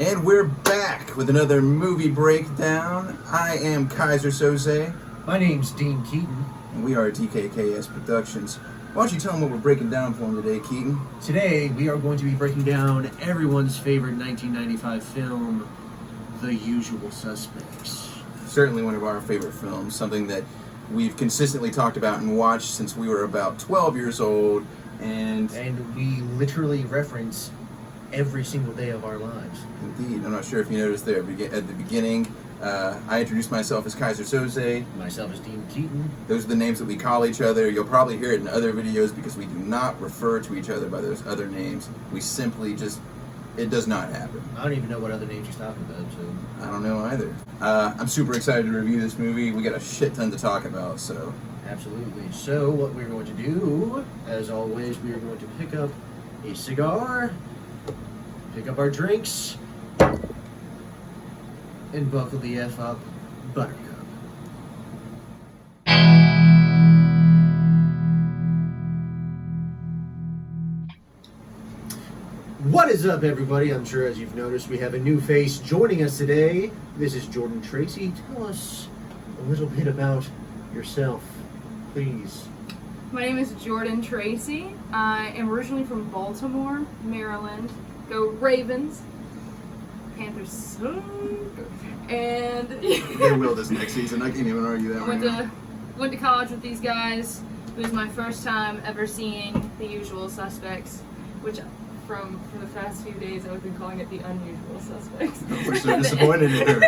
And we're back with another movie breakdown. I am KEYSER SOZE. My name's Dean Keaton. And we are D.K.K.S Productions. Why don't you tell them what we're breaking down for them today, Keaton? Today we are going to be breaking down everyone's favorite 1995 film, The Usual Suspects. Certainly one of our favorite films, something that we've consistently talked about and watched since we were about 12 years old. And we literally reference every single day of our lives. Indeed. I'm not sure if you noticed there at the beginning, I introduced myself as KEYSER SOZE. Myself as Dean Keaton. Those are the names that we call each other. You'll probably hear it in other videos because we do not refer to each other by those other names. We simply just, it does not happen. I don't even know what other names he's talking about, so. I don't know either. I'm super excited to review this movie. We got a shit ton to talk about, so. Absolutely. So what we're going to do, as always, we are going to pick up a cigar, pick up our drinks, and buckle the F up, Buttercup. What is up, everybody? I'm sure as you've noticed, we have a new face joining us today. This is Jordyn Tracy. Tell us a little bit about yourself, please. My name is Jordyn Tracy. I am originally from Baltimore, Maryland. Go Ravens. Panthers suck. And They will this next season. I can't even argue that one. Went to college with these guys. It was my first time ever seeing The Usual Suspects, which for the past few days I've been calling it The Unusual Suspects. We're so disappointed in her.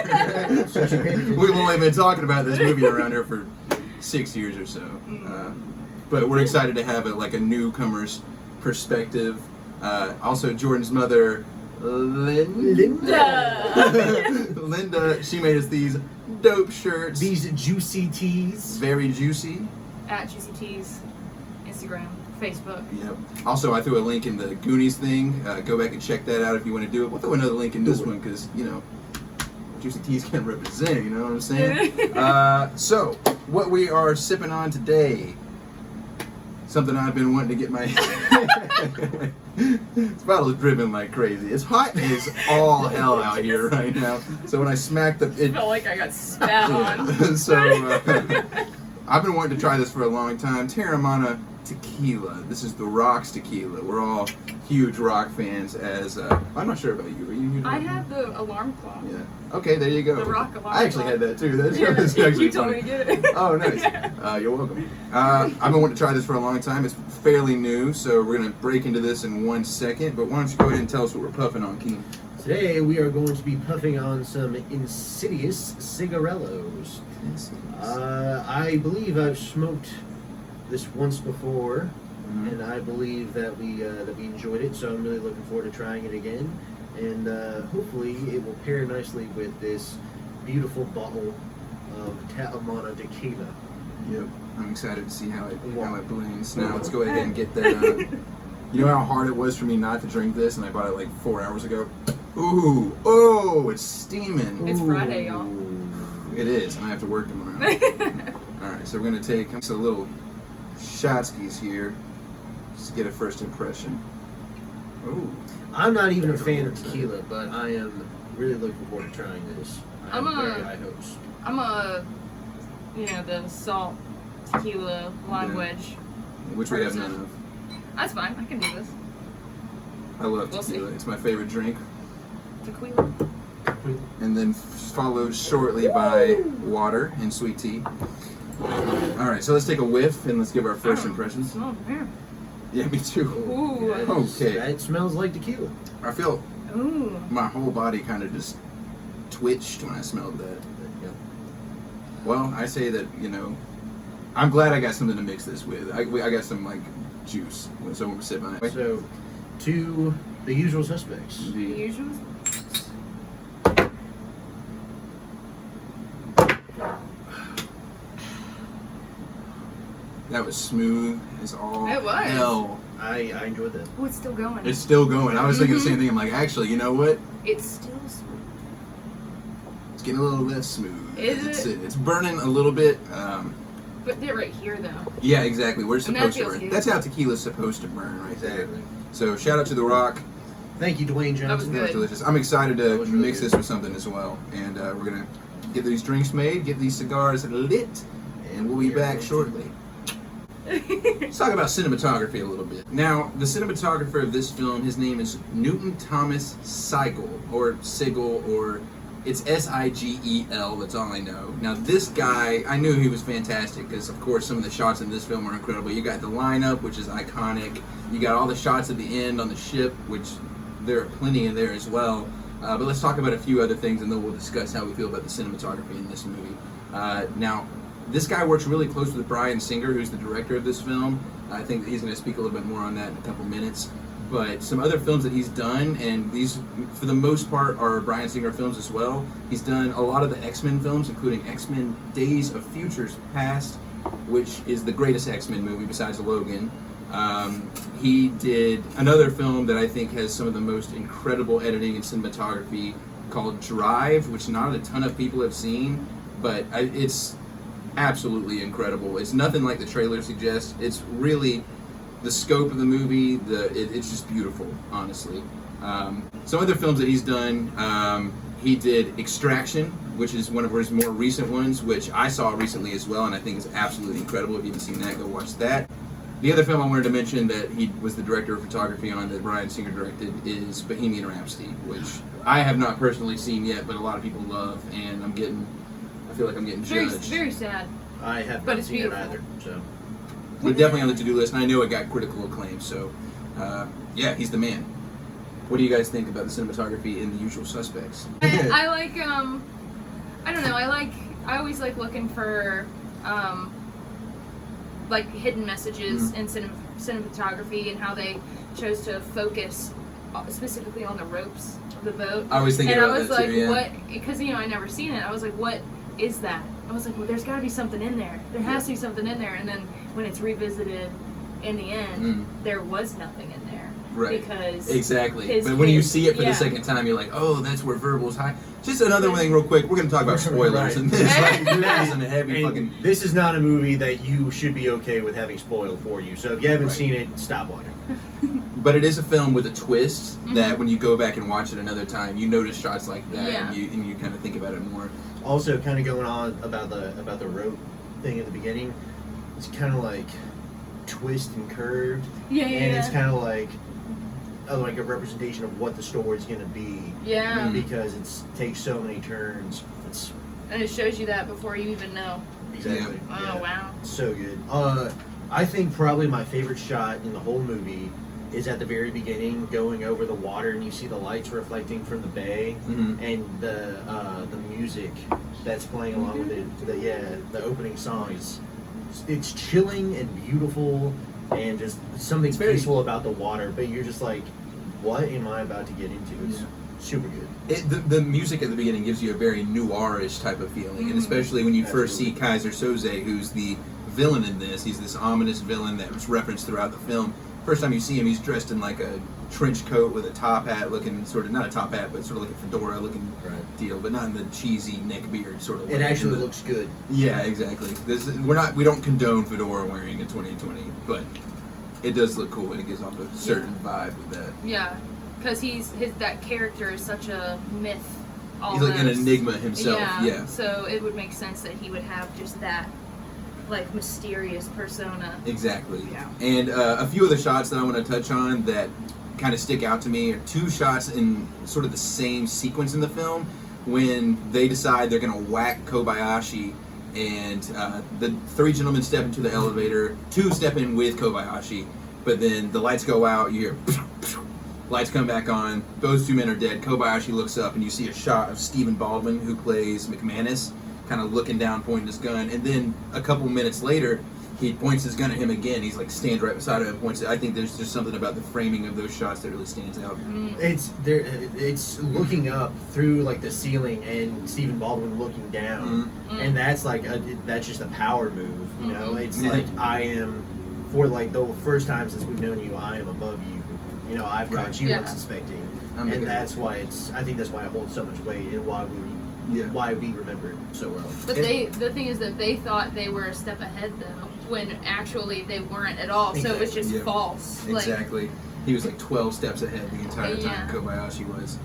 We've only been talking about this movie around here for 6 years or so. But we're excited to have a newcomer's perspective. Also, Jordan's mother, Linda. Linda, she made us these dope shirts. These juicy teas. Very juicy. At Juicy Teas, Instagram, Facebook. Yep. Also, I threw a link in the Goonies thing. Go back and check that out if you want to do it. We'll throw another link in this one because, you know, Juicy Teas can represent, you know what I'm saying? So, what we are sipping on today, something I've been wanting to get my... This bottle is dripping like crazy. It's hot as all hell out here right now. So when I smacked the... I felt like I got spat on. So, I've been wanting to try this for a long time. Terramana Tequila. This is the Rock's Tequila. We're all huge rock fans as... I'm not sure about you. Are you huge? I had the alarm clock. Yeah. Okay, there you go. The rock alarm I actually clock. had that too. That's You told me to get it. Oh, nice. You're welcome. I've been wanting to try this for a long time. It's fairly new, so we're going to break into this in 1 second. But why don't you go ahead and tell us what we're puffing on, Keen? Today we are going to be puffing on some Insidious cigarellos. I believe I've smoked this once before, and I believe that we enjoyed it. So I'm really looking forward to trying it again, and hopefully it will pair nicely with this beautiful bottle of Terramana Tequila. Yep. I'm excited to see how it blends. Now let's go ahead and get that. You know how hard it was for me not to drink this, and I bought it like 4 hours ago. Ooh, oh, it's steaming. It's Friday, y'all. It is, and I have to work tomorrow. All right, so we're gonna take a little shotskis here, just to get a first impression. Ooh. I'm not even a fan of tequila, but I am really looking forward to trying this. I'm very high hopes. I'm the salt tequila lime Yeah. wedge. Which we have none of. That's fine. I can do this. I love We'll tequila. see. It's my favorite drink. Tequila. And then followed shortly by water and sweet tea. All right, so let's take a whiff and let's give our first impressions. Smell there. Yeah, me too. Ooh. Okay. It smells like tequila. I feel Ooh. my whole body kind of just twitched when I smelled that. Yeah. Well, I say that, I'm glad I got something to mix this with. I got some, juice when someone was sitting on it. So, to The Usual Suspects. The usual. That was smooth as all It was. hell. I enjoyed that. Oh, it's still going. It's still going. I was thinking the same thing. I'm like, actually, you know what? It's still smooth. It's getting a little less smooth. Is it? It's burning a little bit. But they're right here, though. Yeah, exactly. We're And that supposed to feels burn. good. That's how tequila's supposed to burn, right there. Exactly. So shout out to The Rock. Thank you, Dwayne That was Johnson. That was good. delicious. I'm excited That to was really mix good. this with something as well. And we're going to get these drinks made, get these cigars lit, and we'll be back shortly. Let's talk about cinematography a little bit. Now, the cinematographer of this film, his name is Newton Thomas Sigel, or Sigel, or it's Sigel, that's all I know. Now, this guy, I knew he was fantastic, because, of course, some of the shots in this film are incredible. You got the lineup, which is iconic. You got all the shots at the end on the ship, which there are plenty in there as well. But let's talk about a few other things, and then we'll discuss how we feel about the cinematography in this movie. Now, this guy works really close with Bryan Singer, who's the director of this film. I think that he's going to speak a little bit more on that in a couple minutes. But some other films that he's done, and these, for the most part, are Bryan Singer films as well. He's done a lot of the X-Men films, including X-Men Days of Futures Past, which is the greatest X-Men movie besides Logan. He did another film that I think has some of the most incredible editing and cinematography called Drive, which not a ton of people have seen, but it's absolutely incredible. It's nothing like the trailer suggests. It's really the scope of the movie. It's just beautiful, honestly. Some other films that he's done, he did Extraction, which is one of his more recent ones, which I saw recently as well, and I think is absolutely incredible. If you haven't seen that, go watch that. The other film I wanted to mention that he was the director of photography on, that Bryan Singer directed, is Bohemian Rhapsody, which I have not personally seen yet, but a lot of people love, and I feel like I'm getting Very, judged. very sad. I have But not it's seen it beautiful. either, so. We're definitely on the to-do list, and I know it got critical acclaim, so yeah, he's the man. What do you guys think about the cinematography in The Usual Suspects? I like, I don't know, I always like looking for, like, hidden messages in cinematography and how they chose to focus specifically on the ropes of the boat. I was thinking and about I was that like, too, yeah. what, because, I never seen it, I was like, what is that? I was like, well, there's got to be something in there. There has to be something in there. And then when it's revisited in the end, there was nothing in there. Right. Because exactly. But when you see it for the second time, you're like, oh, that's where Verbal's high. Just another thing real quick. We're going to talk about spoilers Right. and this. Like, Right. this is a heavy And fucking... this is not a movie that you should be okay with having spoiled for you. So if you haven't Right. seen it, stop watching. But it is a film with a twist that when you go back and watch it another time, you notice shots like that, Yeah. and you kind of think about it more. Also, kind of going on about the rope thing at the beginning, it's kind of like twist and curved, Yeah, and it's kind of like a representation of what the story's gonna be. Yeah. Because it takes so many turns. It's And it shows you that before you even know. exactly. Oh, yeah. wow. So good. I think probably my favorite shot in the whole movie is at the very beginning, going over the water, and you see the lights reflecting from the bay, and the music that's playing along with it. The opening song it's chilling and beautiful, and just something It's very- peaceful about the water. But you're just like, what am I about to get into? It's super good. The music at the beginning gives you a very noirish type of feeling, and especially when you first see KEYSER SOZE, who's the villain in this. He's this ominous villain that was referenced throughout the film. First time you see him, he's dressed in like a trench coat with a top hat looking, sort of, not a top hat, but sort of like a fedora looking deal, but not in the cheesy neck beard sort of way. It actually looks good. Yeah, exactly. We don't condone fedora wearing in 2020, but it does look cool and it gives off a certain vibe with that. Yeah. Because that character is such a myth. He's like an almost. enigma himself. Yeah. So it would make sense that he would have just that, like, mysterious persona. Exactly. Yeah. And a few of the shots that I want to touch on that kind of stick out to me are two shots in sort of the same sequence in the film when they decide they're going to whack Kobayashi, and the three gentlemen step into the elevator, two step in with Kobayashi, but then the lights go out, you hear lights come back on, those two men are dead. Kobayashi looks up and you see a shot of Stephen Baldwin, who plays McManus, kind of looking down, pointing his gun, and then a couple minutes later, he points his gun at him again. He's like, stands right beside him and points it. I think there's just something about the framing of those shots that really stands out. It's looking up through like the ceiling and Stephen Baldwin looking down, and that's like that's just a power move. You know, it's like I am, for like the first time since we've known you, I am above you. You know, I've caught you unsuspecting, and that's why I think that's why it holds so much weight and why we remember it so well. But the thing is that they thought they were a step ahead, though, when actually they weren't at all. So it was just false. Exactly. He was like 12 steps ahead the entire time. Yeah. Kobayashi was.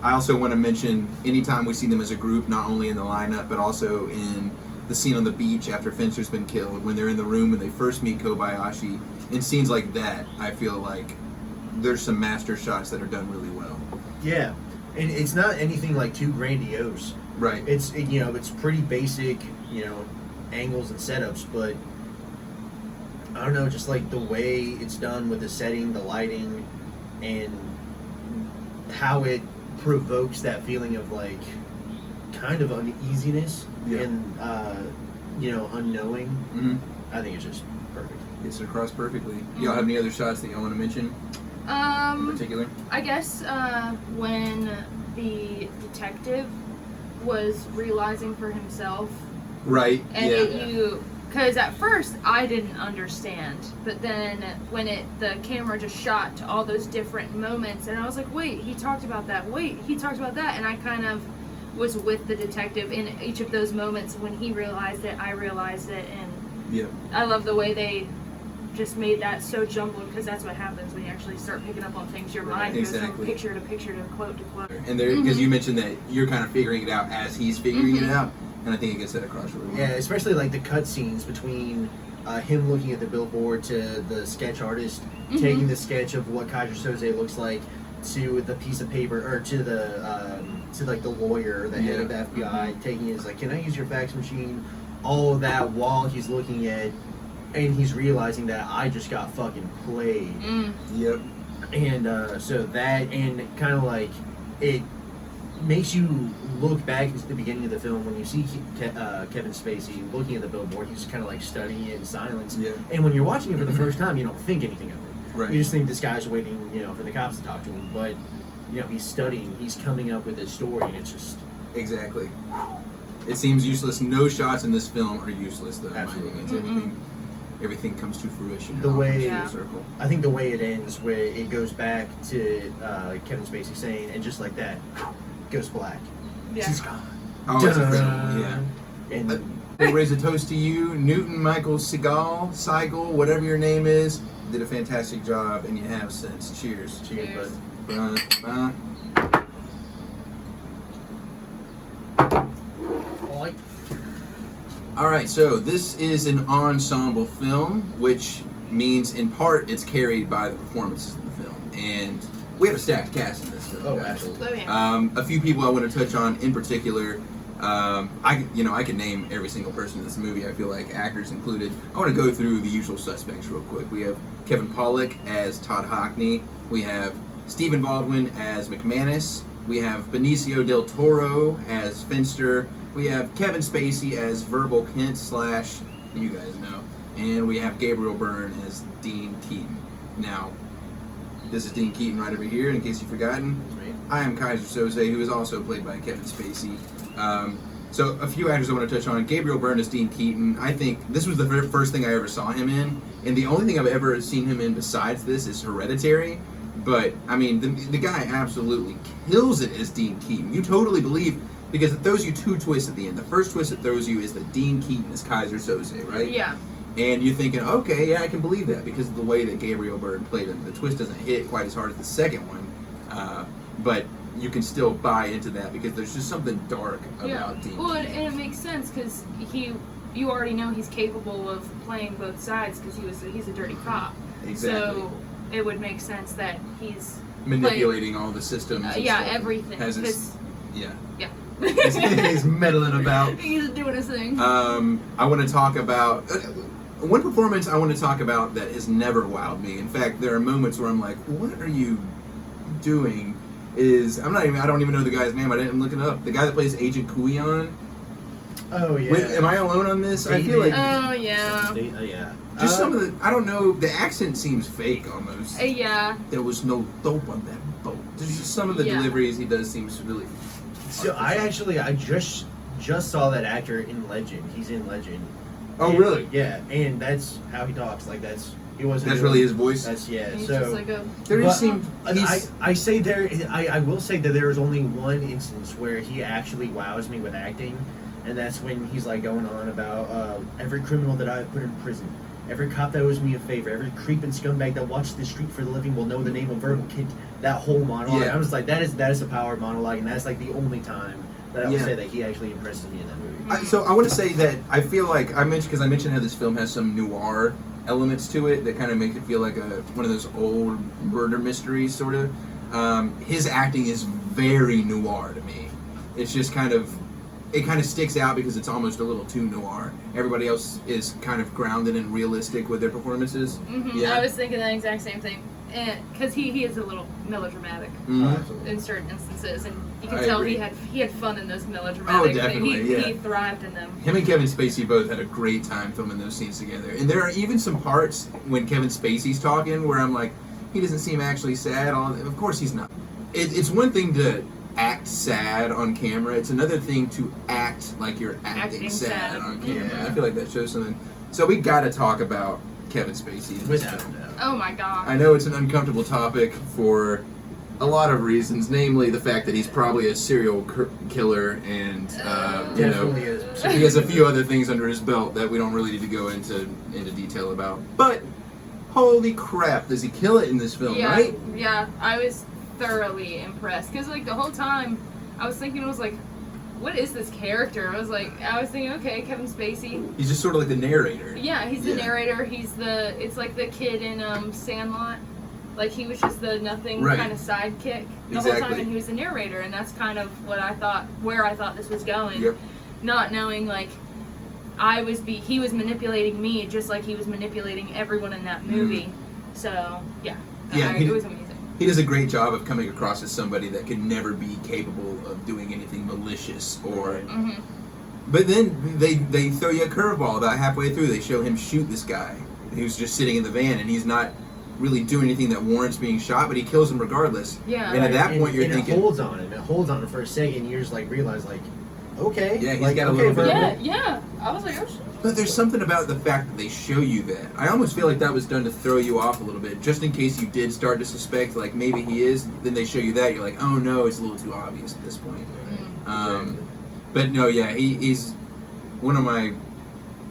I also want to mention anytime we see them as a group, not only in the lineup but also in the scene on the beach after Fincher's been killed, when they're in the room when they first meet Kobayashi, in scenes like that, I feel like there's some master shots that are done really well. Yeah, and it's not anything like too grandiose. Right. It's it's pretty basic, angles and setups, but I don't know, just like the way it's done with the setting, the lighting, and how it provokes that feeling of like kind of uneasiness and unknowing. Mm-hmm. I think it's just perfect. Gets it across perfectly. Y'all have any other shots that y'all want to mention in particular? I guess when the detective was realizing for himself, Right. and because at first I didn't understand, but then when the camera just shot to all those different moments, and I was like, wait, he talked about that. Wait, he talked about that, and I kind of was with the detective in each of those moments. When he realized it, I realized it, and I love the way they just made that so jumbled, because that's what happens when you actually start picking up on things. Your mind goes from picture to picture to quote to quote. And there, because you mentioned that you're kind of figuring it out as he's figuring it out, and I think it gets that across really well. Yeah, especially like the cut scenes between him looking at the billboard to the sketch artist taking the sketch of what Kaiser Soze looks like to the piece of paper, or to the like the lawyer, the head of the FBI, taking his like, can I use your fax machine? All of that while he's looking at, and he's realizing that I just got fucking played. Yep. And so that, and kind of like it makes you look back to the beginning of the film when you see Kevin Spacey looking at the billboard. He's just kind of like studying it in silence. Yeah. And when you're watching it for the first time, you don't think anything of it. Right. You just think this guy's waiting, for the cops to talk to him. But he's studying. He's coming up with his story, and it's just Exactly. It seems useless. No shots in this film are useless, though. Absolutely. It's everything comes to fruition. The way- It all comes full circle. I think the way it ends, where it goes back to Kevin Spacey saying, and just like that, goes black. Yeah. She's gone. Oh, it's Dun. incredible. Yeah. And We'll raise a toast to you, Newton Michael Segal, whatever your name is. Did a fantastic job, and you have since. Cheers. cheers, bud. Like, All right, so this is an ensemble film, which means in part it's carried by the performances in the film, and we have a stacked cast in this film. oh, guys. absolutely. Oh, yeah. A few people I want to touch on in particular. I can name every single person in this movie. I feel like, actors included. I want to go through the usual suspects real quick. We have Kevin Pollak as Todd Hockney. We have Stephen Baldwin as McManus. We have Benicio del Toro as Finster. We have Kevin Spacey as Verbal Kent / you guys know. And we have Gabriel Byrne as Dean Keaton. Now, this is Dean Keaton right over here, in case you've forgotten. I am Kaiser Soze, who is also played by Kevin Spacey. So a few actors I want to touch on. Gabriel Byrne as Dean Keaton. I think this was the very first thing I ever saw him in, and the only thing I've ever seen him in besides this is Hereditary. But I mean, the guy absolutely kills it as Dean Keaton. You totally believe, because it throws you two twists at the end. The first twist it throws you is that Dean Keaton is Kaiser Soze, right? Yeah. And you're thinking, okay, yeah, I can believe that because of the way that Gabriel Byrne played him. The twist doesn't hit quite as hard as the second one, but you can still buy into that because there's just something dark about Dean. Well, and it makes sense because you already know he's capable of playing both sides because he's a dirty cop. Exactly. So it would make sense that he's Manipulating all the systems. and stuff. everything. Has his, 'cause- yeah. yeah. He's meddling about. He's doing his thing. I want to talk about one performance I want to talk about that has never wowed me. In fact, there are moments where I'm like, "What are you doing?" I don't even know the guy's name. I didn't look it up. The guy that plays Agent Kuyan. Oh yeah. Wait, am I alone on this? I feel like Oh yeah. Yeah. just some of the. I don't know. The accent seems fake almost. Yeah. There was no dope on that boat. There's just some of the Yeah. deliveries he does seems really. So I just saw that actor in Legend. He's in Legend. Oh, And- really? Yeah, and that's how he talks. Like he wasn't. That's doing- really his voice. That's He's so just like a. There But just seemed. I will say that there is only one instance where he actually wows me with acting, and that's when he's like going on about every criminal that I've put in prison Every cop that owes me a favor, every creeping scumbag that watches the street for the living will know the name of verbal kid. That whole monologue, Yeah. I was like, that is a power monologue, and that's like the only time that I would Yeah. say that he actually impresses me in that movie. So I want to say that I feel like I mentioned how this film has some noir elements to it that kind of make it feel like one of those old murder mysteries, sort of. His acting is very noir to me. It's just it kind of sticks out because it's almost a little too noir. Everybody else is kind of grounded and realistic with their performances. Yeah. I was thinking the exact same thing. Because he is a little melodramatic Absolutely. in certain instances, and you can I tell agree. he had fun in those melodramatic. definitely, He yeah. thrived in them. Him and Kevin Spacey both had a great time filming those scenes together. And there are even some parts when Kevin Spacey's talking where I'm like, he doesn't seem actually sad. Of course he's not. It's one thing to act sad on camera. It's another thing to act like you're acting sad on camera. Yeah. I feel like that shows something. So we got to talk about Kevin Spacey in this Without a film. doubt. Oh my god. I know it's an uncomfortable topic for a lot of reasons, namely the fact that he's probably a serial killer and, you know, Definitely is. he has a few other things under his belt that we don't really need to go into detail about. But holy crap, does he kill it in this film, Yeah, right? yeah. I was thoroughly impressed because like the whole time I was thinking, what is this character? I was thinking, okay, Kevin Spacey. He's just sort of like the narrator. Yeah, he's the narrator. It's like the kid in Sandlot. Like he was just the nothing Right. kind of sidekick the whole Exactly. time, and he was the narrator, and that's kind of where I thought this was going. Yep. Not knowing like he was manipulating me just like he was manipulating everyone in that movie. So yeah, it was amazing. He does a great job of coming across as somebody that could never be capable of doing anything malicious or. Mm-hmm. But then they throw you a curveball about halfway through. They show him shoot this guy who's just sitting in the van, and he's not really doing anything that warrants being shot, but he kills him regardless. Yeah. And at that point, you're and thinking, it holds on him. It holds on him for a second. You just like realize like, okay, Yeah, he's like, got a okay, little bit of- Yeah. I was like, oh shit. but there's something about the fact that they show you that. I almost feel like that was done to throw you off a little bit, just in case you did start to suspect, like maybe he is. Then they show you that, you're like, oh no, it's a little too obvious at this point. But no, yeah, he's one of my.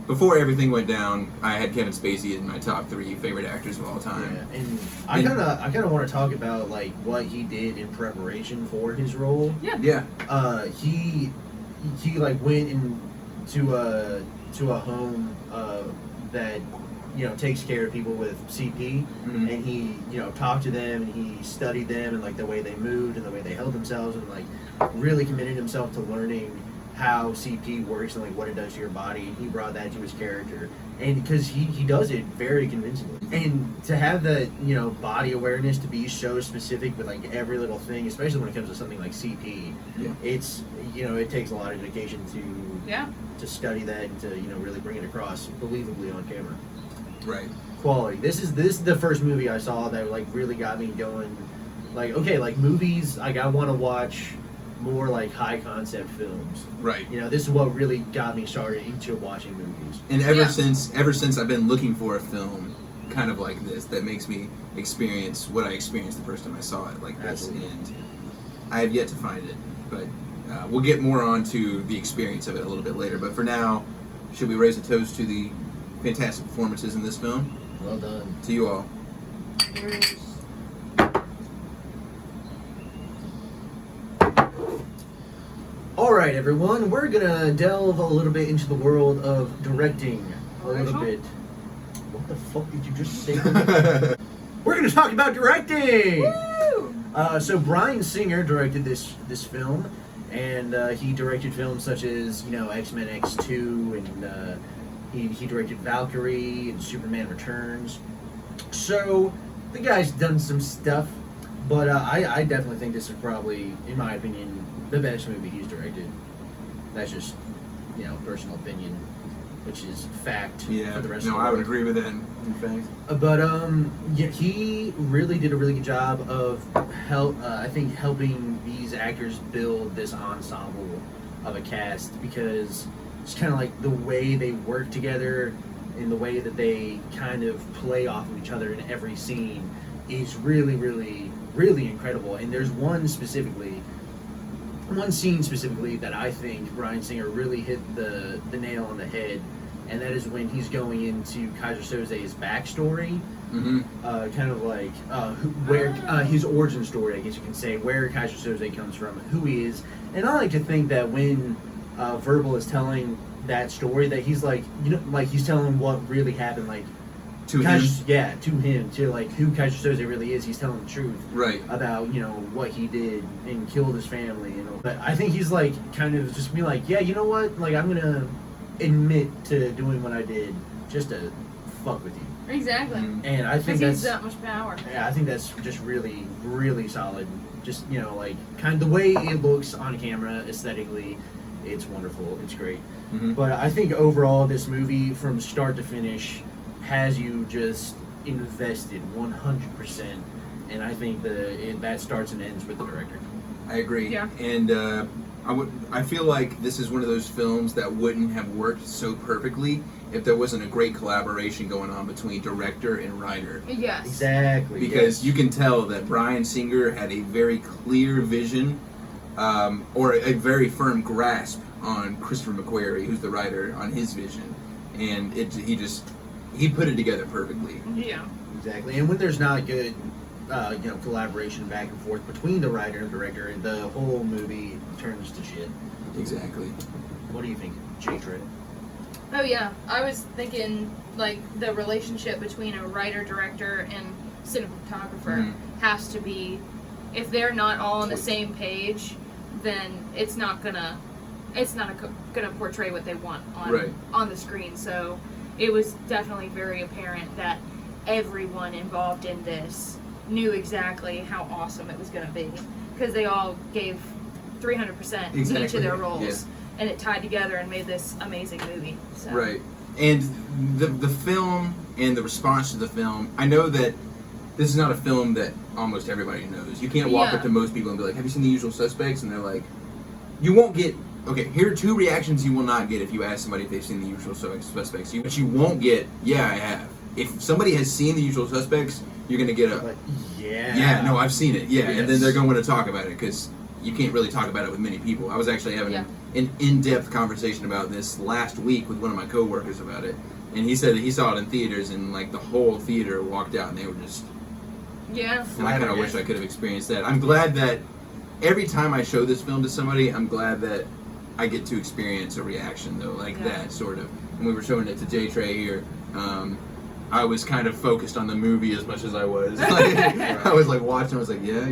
Before everything went down, I had Kevin Spacey in my top 3 favorite actors of all time. Yeah, and I kind of want to talk about like what he did in preparation for his role. Yeah. He like went into a home that takes care of people with CP, Mhm. and he talked to them and he studied them and like the way they moved and the way they held themselves, and like really committed himself to learning how CP works and like what it does to your body, and he brought that to his character, and because he does it very convincingly, and to have the body awareness to be so specific with like every little thing, especially when it comes to something like CP, Yeah. it's it takes a lot of dedication Yeah. to study that and to really bring it across believably on camera. Right. Quality. This is the first movie I saw that like really got me going. Like okay, like movies, like I want to watch more like high concept films. Right. This is what really got me started into watching movies. And ever Yeah. since I've been looking for a film kind of like this that makes me experience what I experienced the first time I saw it, like this. Absolutely. And I have yet to find it, but we'll get more onto the experience of it a little bit later. But for now, should we raise a toast to the fantastic performances in this film? Well done. To you all. Cheers. All right, everyone, we're gonna delve a little bit into the world of directing. A little Direction? bit. What the fuck did you just say? We're gonna talk about directing. Woo! So Bryan Singer directed this film, and he directed films such as X-Men X2, and he directed Valkyrie and Superman Returns. So the guy's done some stuff, but I definitely think this is probably, in my opinion, the best movie he's directed. That's just personal opinion, which is fact for the rest of the world. I would agree with that. In fact. But he really did a really good job of helping these actors build this ensemble of a cast, because it's kind of like the way they work together and the way that they kind of play off of each other in every scene is really, really, really incredible. And there's one scene specifically that I think Bryan Singer really hit the nail on the head and that is when he's going into Kaiser Soze's backstory. Mm-hmm. Kind of like where his origin story, I guess you can say, where Kaiser Soze comes from, who he is. And I like to think that when Verbal is telling that story, that he's like, you know, like he's telling what really happened, like To Kaiser, him? yeah, to him, to like who Kaiser Soze really is. He's telling the truth Right. about, you know, what he did and killed his family, you know. But I think he's like kind of just be like, yeah, you know what, like I'm gonna admit to doing what I did just to fuck with you. Exactly. And I think Because that's he's that much power. yeah, I think that's just really, really solid. Just, you know, like kind of the way it looks on camera, aesthetically, it's wonderful. It's great. Mm-hmm. But I think overall, this movie from start to finish has you just invested 100%. And I think that starts and ends with the director. I agree. Yeah. And I feel like this is one of those films that wouldn't have worked so perfectly if there wasn't a great collaboration going on between director and writer. Yes. Exactly. Because yes. you can tell that Bryan Singer had a very clear vision, or a very firm grasp on Christopher McQuarrie, who's the writer, on his vision, and he put it together perfectly. Yeah. Exactly. And when there's not good, you know, collaboration back and forth between the writer and director, the whole movie turns to shit. Exactly. What do you think, J-Trey? Oh yeah, I was thinking like the relationship between a writer, director, and cinematographer has to be, if they're not all on the same page, then it's not gonna portray what they want on the screen. So it was definitely very apparent that everyone involved in this knew exactly how awesome it was gonna be, because they all gave 300% in each of their roles. Yeah. And it tied together and made this amazing movie. So. Right. And the film and the response to the film, I know that this is not a film that almost everybody knows. You can't walk up to most people and be like, have you seen The Usual Suspects? And they're like, you won't get, okay, here are 2 reactions you will not get if you ask somebody if they've seen The Usual Suspects. But you won't get, yeah, I have. If somebody has seen The Usual Suspects, you're going to get a, Like, yeah. yeah, no, I've seen it. Yeah, Yes. and then they're going to want to talk about it because you can't really talk about it with many people. I was actually having an in-depth conversation about this last week with one of my coworkers about it, and he said that he saw it in theaters, and like the whole theater walked out, and they were just. Yeah. And I kind of wish I could have experienced that. I'm glad that every time I show this film to somebody, I'm glad that I get to experience a reaction though, like that sort of. When we were showing it to J-Trey here, I was kind of focused on the movie as much as I was. Like, I was like watching. I was like, yeah.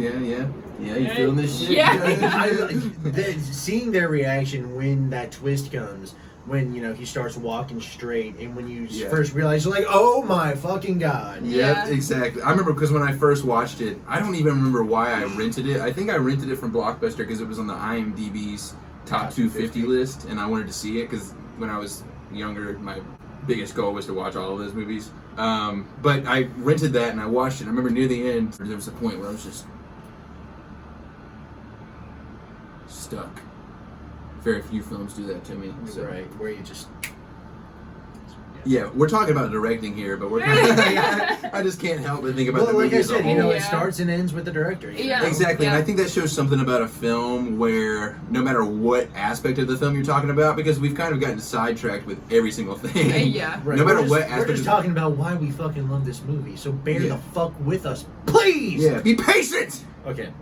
You feeling this shit? Yeah. Seeing their reaction when that twist comes, when, you know, he starts walking straight, and when you first realize, you're like, oh my fucking god. Yep, exactly. I remember because when I first watched it, I don't even remember why I rented it. I think I rented it from Blockbuster because it was on the IMDb's top 250 list, and I wanted to see it because when I was younger, my biggest goal was to watch all of those movies. But I rented that and I watched it. I remember near the end, there was a point where I was just stuck. Very few films do that to me. So. Right, where you just... Yeah, we're talking about directing here, but we're kind of, I just can't help but think about the like movie I as a said, whole. you know, it starts and ends with the director. You know? Exactly, and I think that shows something about a film where no matter what aspect of the film you're talking about, because we've kind of gotten sidetracked with every single thing. Right. No matter We're what just, aspect. We're just talking about why we fucking love this movie, so bear the fuck with us, please! Yeah, be patient! Okay.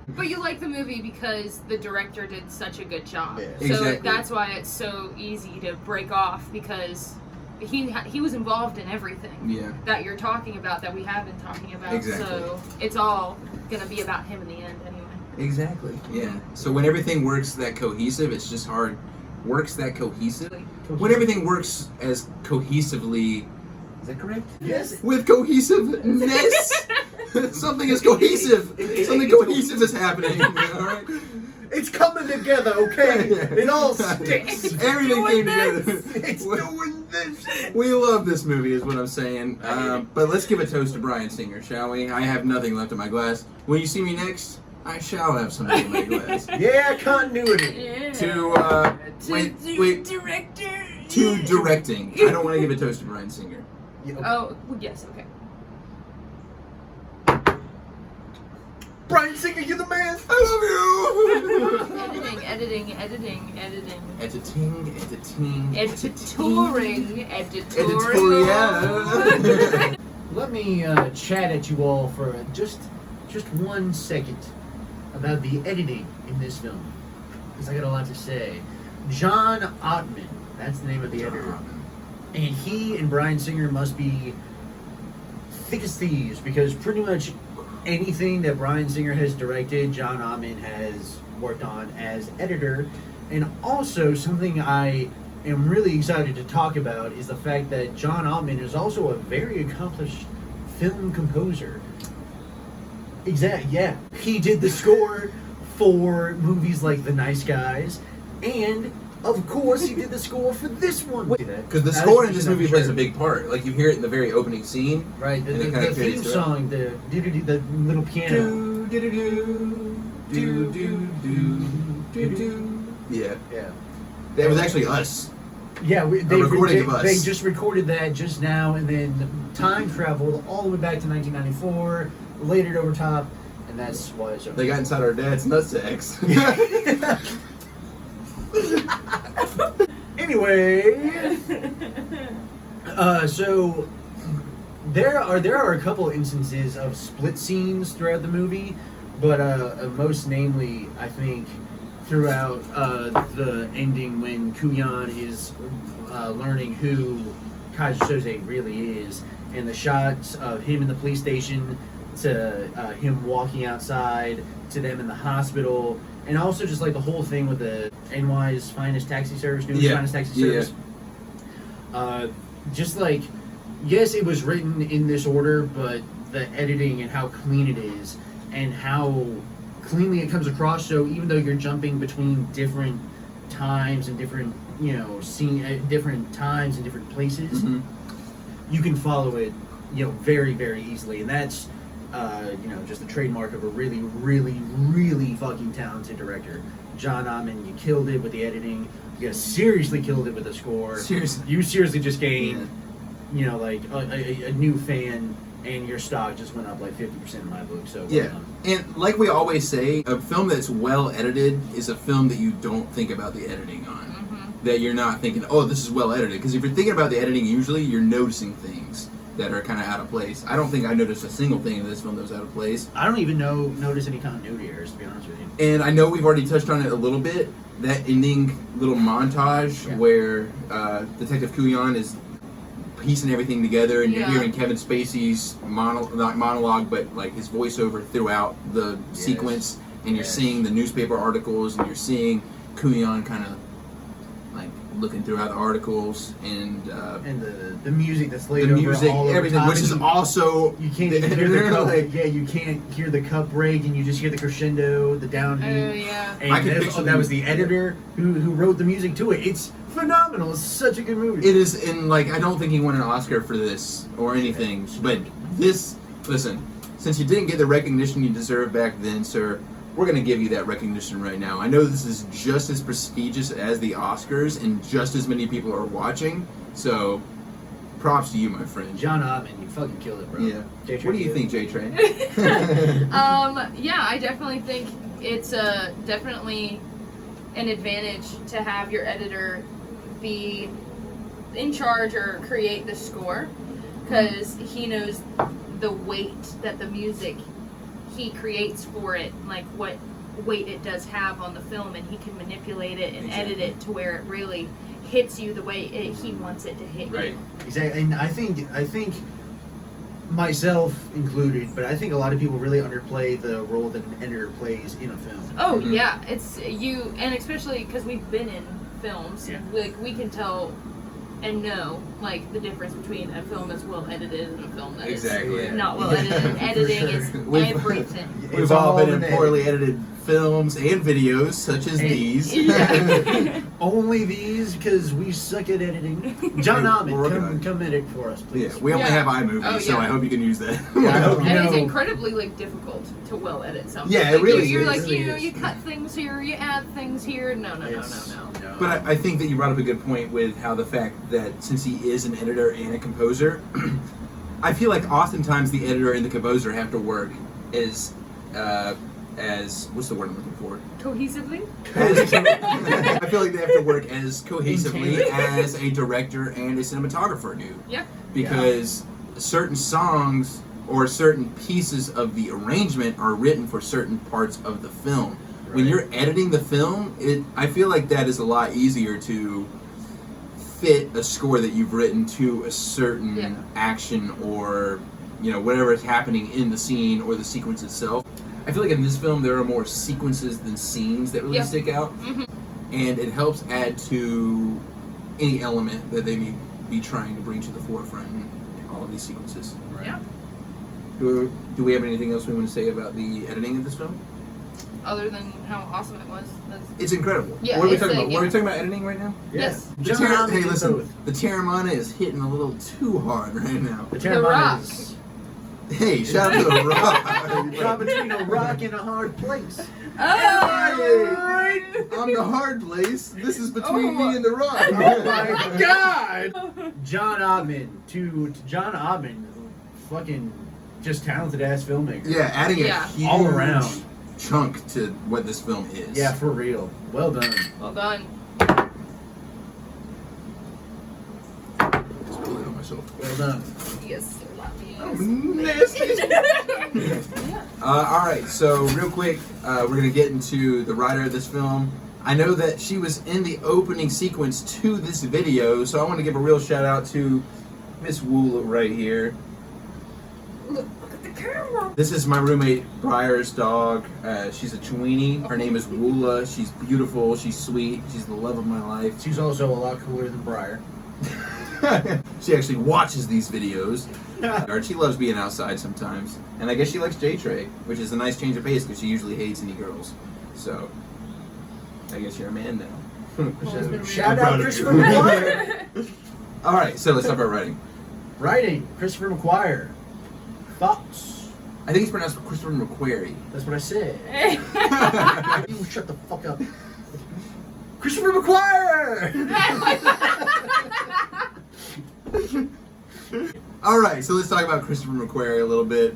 But you like the movie because the director did such a good job. Yeah. So Exactly. that's why it's so easy to break off, because he was involved in everything that you're talking about, that we have been talking about. Exactly. So it's all going to be about him in the end anyway. Exactly, yeah. So when everything works that cohesive, it's just hard. Works that cohesive? When everything works as cohesively... Is that correct? Yes. With cohesiveness? Something is cohesive. Something cohesive is happening. All right? It's coming together, okay? It all sticks. Everything came together. It's doing this. We love this movie, is what I'm saying. But let's give a toast to Bryan Singer, shall we? I have nothing left in my glass. When you see me next, I shall have something in my glass. Yeah, continuity. Yeah. Director. To directing. I don't want to give a toast to Bryan Singer. Oh, yes, okay. Bryan Singer, you're the man. I love you. editing. Editorial. Let me chat at you all for just 1 second about the editing in this film, because I got a lot to say. John Ottman, that's the name of the editor, and he and Bryan Singer must be thick as thieves, because pretty much anything that Bryan Singer has directed, John Ottman has worked on as editor. And also, something I am really excited to talk about is the fact that John Ottman is also a very accomplished film composer. Exactly, yeah. He did the score for movies like The Nice Guys, and of course he did the score for this one. Because the score in this movie plays a big part. Like, you hear it in the very opening scene. Right, the theme song, the little piano. Yeah. Yeah. That was actually us. Yeah, recording of us. They just recorded that just now, and then time traveled all the way back to 1994, laid it over top, and that's why it's over. They got inside our dad's nutsacks. Anyway, so there are a couple instances of split scenes throughout the movie, but most namely, I think, throughout the ending when Kuyan is learning who KEYSER SOZE really is, and the shots of him in the police station to him walking outside to them in the hospital, and also just like the whole thing with the NY's finest taxi service, Newton's finest taxi service. Just like, yes, it was written in this order, but the editing and how clean it is, and how cleanly it comes across. So even though you're jumping between different times and different, different times and different places, you can follow it, very, very easily. And that's, just a trademark of a really, really, really fucking talented director. John Ottman, you killed it with the editing. You seriously killed it with the score. Seriously. You seriously just gained, like a new fan, and your stock just went up like 50% in my book. So yeah, and like we always say, a film that's well edited is a film that you don't think about the editing on. That you're not thinking, oh, this is well edited. Because if you're thinking about the editing, usually you're noticing things that are kind of out of place. I don't think I noticed a single thing in this film that was out of place. I don't even notice any continuity errors, to be honest with you. And I know we've already touched on it a little bit. That ending little montage where Detective Kuyan is piecing everything together, and you're hearing Kevin Spacey's not monologue, but like his voiceover throughout the sequence, and you're seeing the newspaper articles, and you're seeing Kuyan kind of like looking throughout the articles, and the music that's laid over all over everything, top, which is also you can't even hear the cup. You can't hear the cup break, and you just hear the crescendo, the downbeat. Oh yeah. And that was the editor who wrote the music to it. It's phenomenal. It's such a good movie. It is, and like I don't think he won an Oscar for this or anything, but this, listen, since you didn't get the recognition you deserved back then, sir, we're going to give you that recognition right now. I know this is just as prestigious as the Oscars, and just as many people are watching, so props to you, my friend. John Ottman, you fucking killed it, bro. Yeah. What do you think, J-Train? Yeah, I definitely think it's definitely an advantage to have your editor be in charge or create the score, because he knows the weight that the music he creates for it, like what weight it does have on the film, and he can manipulate it and edit it to where it really hits you the way he wants it to hit you. Exactly. And I think myself included, but I think a lot of people really underplay the role that an editor plays in a film. Oh yeah, it's you, and especially because we've been in films, like we can tell and know like the difference between a film that's well edited and a film that is not well edited. Editing is everything. We've all been in poorly edited films and videos such as these. Only these, because we suck at editing. John Ottman, come edit for us, please. Yeah, we only have iMovie, so I hope you can use that. And it's incredibly like difficult to well edit something. Yeah, it like, really you're is. like, you cut things here, you add things here. No. But I think that you brought up a good point with how the fact that since he is an editor and a composer, I feel like oftentimes the editor and the composer have to work as as what's the word I'm looking for? Cohesively? I feel like they have to work as cohesively as a director and a cinematographer do. Yeah. Because certain songs or certain pieces of the arrangement are written for certain parts of the film. Right. When you're editing the film, I feel like that is a lot easier to fit a score that you've written to a certain action or whatever is happening in the scene or the sequence itself. I feel like in this film there are more sequences than scenes that really stick out, and it helps add to any element that they may be trying to bring to the forefront in all of these sequences. Right. Yeah. Do we have anything else we want to say about the editing of this film? Other than how awesome it was. It's incredible. Yeah, what are we it's talking like, about? What are we talking about editing right now? Yes. Hey, listen, the Terramana is hitting a little too hard right now. The The Rock. Terramana is Hey, shout out to The Rock. caught between a rock and a hard place. Hey, I'm the hard place. This is between me and The Rock. Oh my God! John Ottman to John Ottman, fucking just talented ass filmmaker. Yeah, adding a huge all around chunk to what this film is. Yeah, for real. Well done. Well done. Just pulling on myself. Well done. Yes. Nasty. All right, so real quick, we're gonna get into the writer of this film. I know that she was in the opening sequence to this video, so I want to give a real shout out to Miss Woola right here. Look at the camera. This is my roommate Briar's dog. She's a Chiweenie. Her name is Woola. She's beautiful. She's sweet. She's the love of my life. She's also a lot cooler than Briar. She actually watches these videos. She loves being outside sometimes. And I guess she likes J-Tray, which is a nice change of pace because she usually hates any girls. So, I guess you're a man now. Shout out Christopher McQuire. Alright, so let's talk about writing. Writing, Christopher McQuire. Thoughts? I think it's pronounced Christopher McQuarrie. That's what I said. You shut the fuck up. Christopher McQuire! Alright, so let's talk about Christopher McQuarrie a little bit.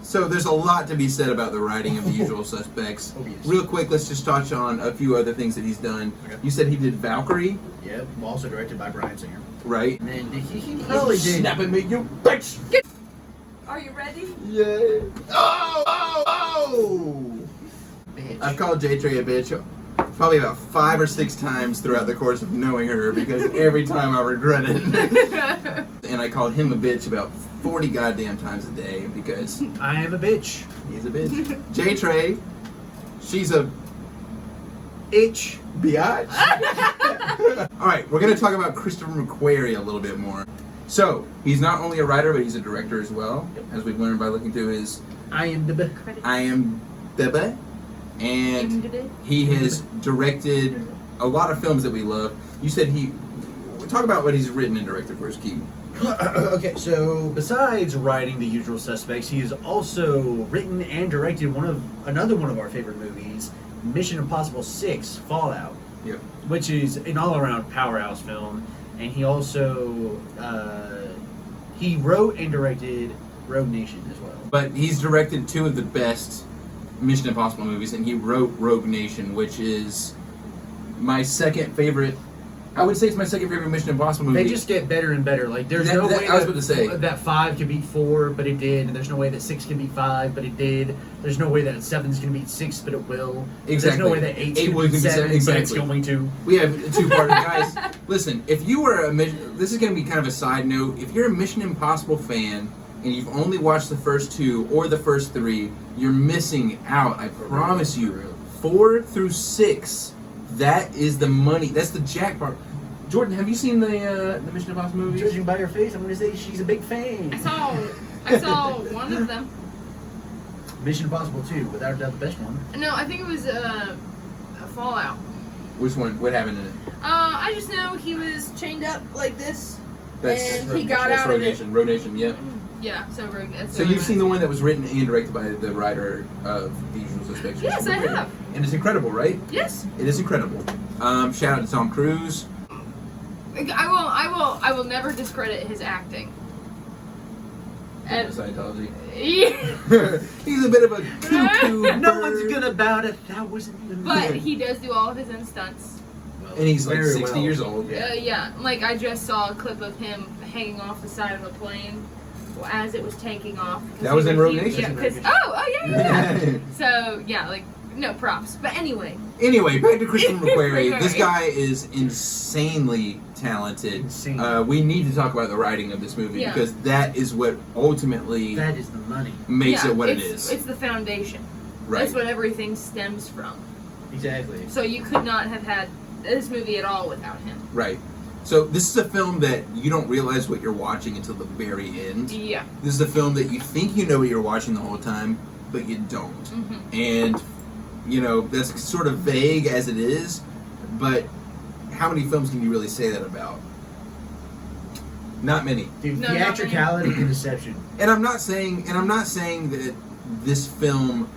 So there's a lot to be said about the writing of The Usual Suspects. Oh, yes. Real quick, let's just touch on a few other things that he's done. Okay. You said he did Valkyrie, Yep, also directed by Bryan Singer. right? And then he probably did. Snapping me, you bitch! Are you ready? Yeah. Oh! Bitch. I've called J-Tray a bitch probably about 5 or 6 times throughout the course of knowing her because every time I regret it. And I called him a bitch about 40 goddamn times a day because I am a bitch. he's a bitch. J-Tray, she's a itch biatch. Alright, we're going to talk about Christopher McQuarrie a little bit more. So, he's not only a writer, but he's a director as well, as we've learned by looking through his IMDb. IMDb. And he has directed a lot of films that we love. You said talk about what he's written and directed for his key. Okay, so besides writing The Usual Suspects, he has also written and directed another one of our favorite movies, Mission Impossible 6: Fallout. Yep. Which is an all-around powerhouse film, and he also he wrote and directed Rogue Nation as well. But he's directed 2 of the best Mission Impossible movies, and he wrote Rogue Nation, which is my second favorite. I would say it's my second favorite Mission Impossible movie. They just get better and better. Like there's no way I was about to say that 5 can beat 4, but it did. And there's no way that 6 can beat 5, but it did. There's no way that 7's going to beat 6, but it will. Exactly. There's no way that 8's going to beat 7, but it's exactly. going to. We have a 2-parter, guys. Listen, if you were this is going to be kind of a side note. If you're a Mission Impossible fan and you've only watched the first 2 or the first 3, you're missing out. I promise you. 4 through 6, that is the money. That's the jackpot. Jordyn, have you seen the Mission Impossible movies? Judging by her face, I'm going to say she's a big fan. I saw one of them. Mission Impossible 2, without a doubt the best one. No, I think it was a Fallout. Which one? What happened in it? I just know he was chained up like this, and he Rogue got Nation. out Rogue of it. Nation. Rogue Nation, yeah. Yeah, so Rogue. That's So you've seen the one that was written and directed by the writer of The Usual Suspects. Yes, I have. And it's incredible, right? Yes. It is incredible. Shout out to Tom Cruise. I will never discredit his acting. And- Scientology. Yeah. He's a bit of a cuckoo. No bird. one's gonna bout it. That wasn't even. But he does do all of his own stunts. Well, And he's like very 60 well. years old. Yeah, like I just saw a clip of him hanging off the side of a plane as it was taking off. That was in Rogue Nation. Yeah, because yeah. So yeah, like no props. But anyway. Anyway, back to Christian McQuarrie. McQuarrie. This guy is insanely talented. Insane. We need to talk about the writing of this movie Yeah. because that is what ultimately That is the money. makes Yeah, it what it it's- is. It's the foundation. Right. That's what everything stems from. Exactly. So you could not have had this movie at all without him. Right. So this is a film that you don't realize what you're watching until the very end. Yeah. This is a film that you think you know what you're watching the whole time, but you don't. Mm-hmm. And, you know, that's sort of vague as it is, but how many films can you really say that about? Not many. Dude, No, not theatricality and deception. And I'm not saying that this film,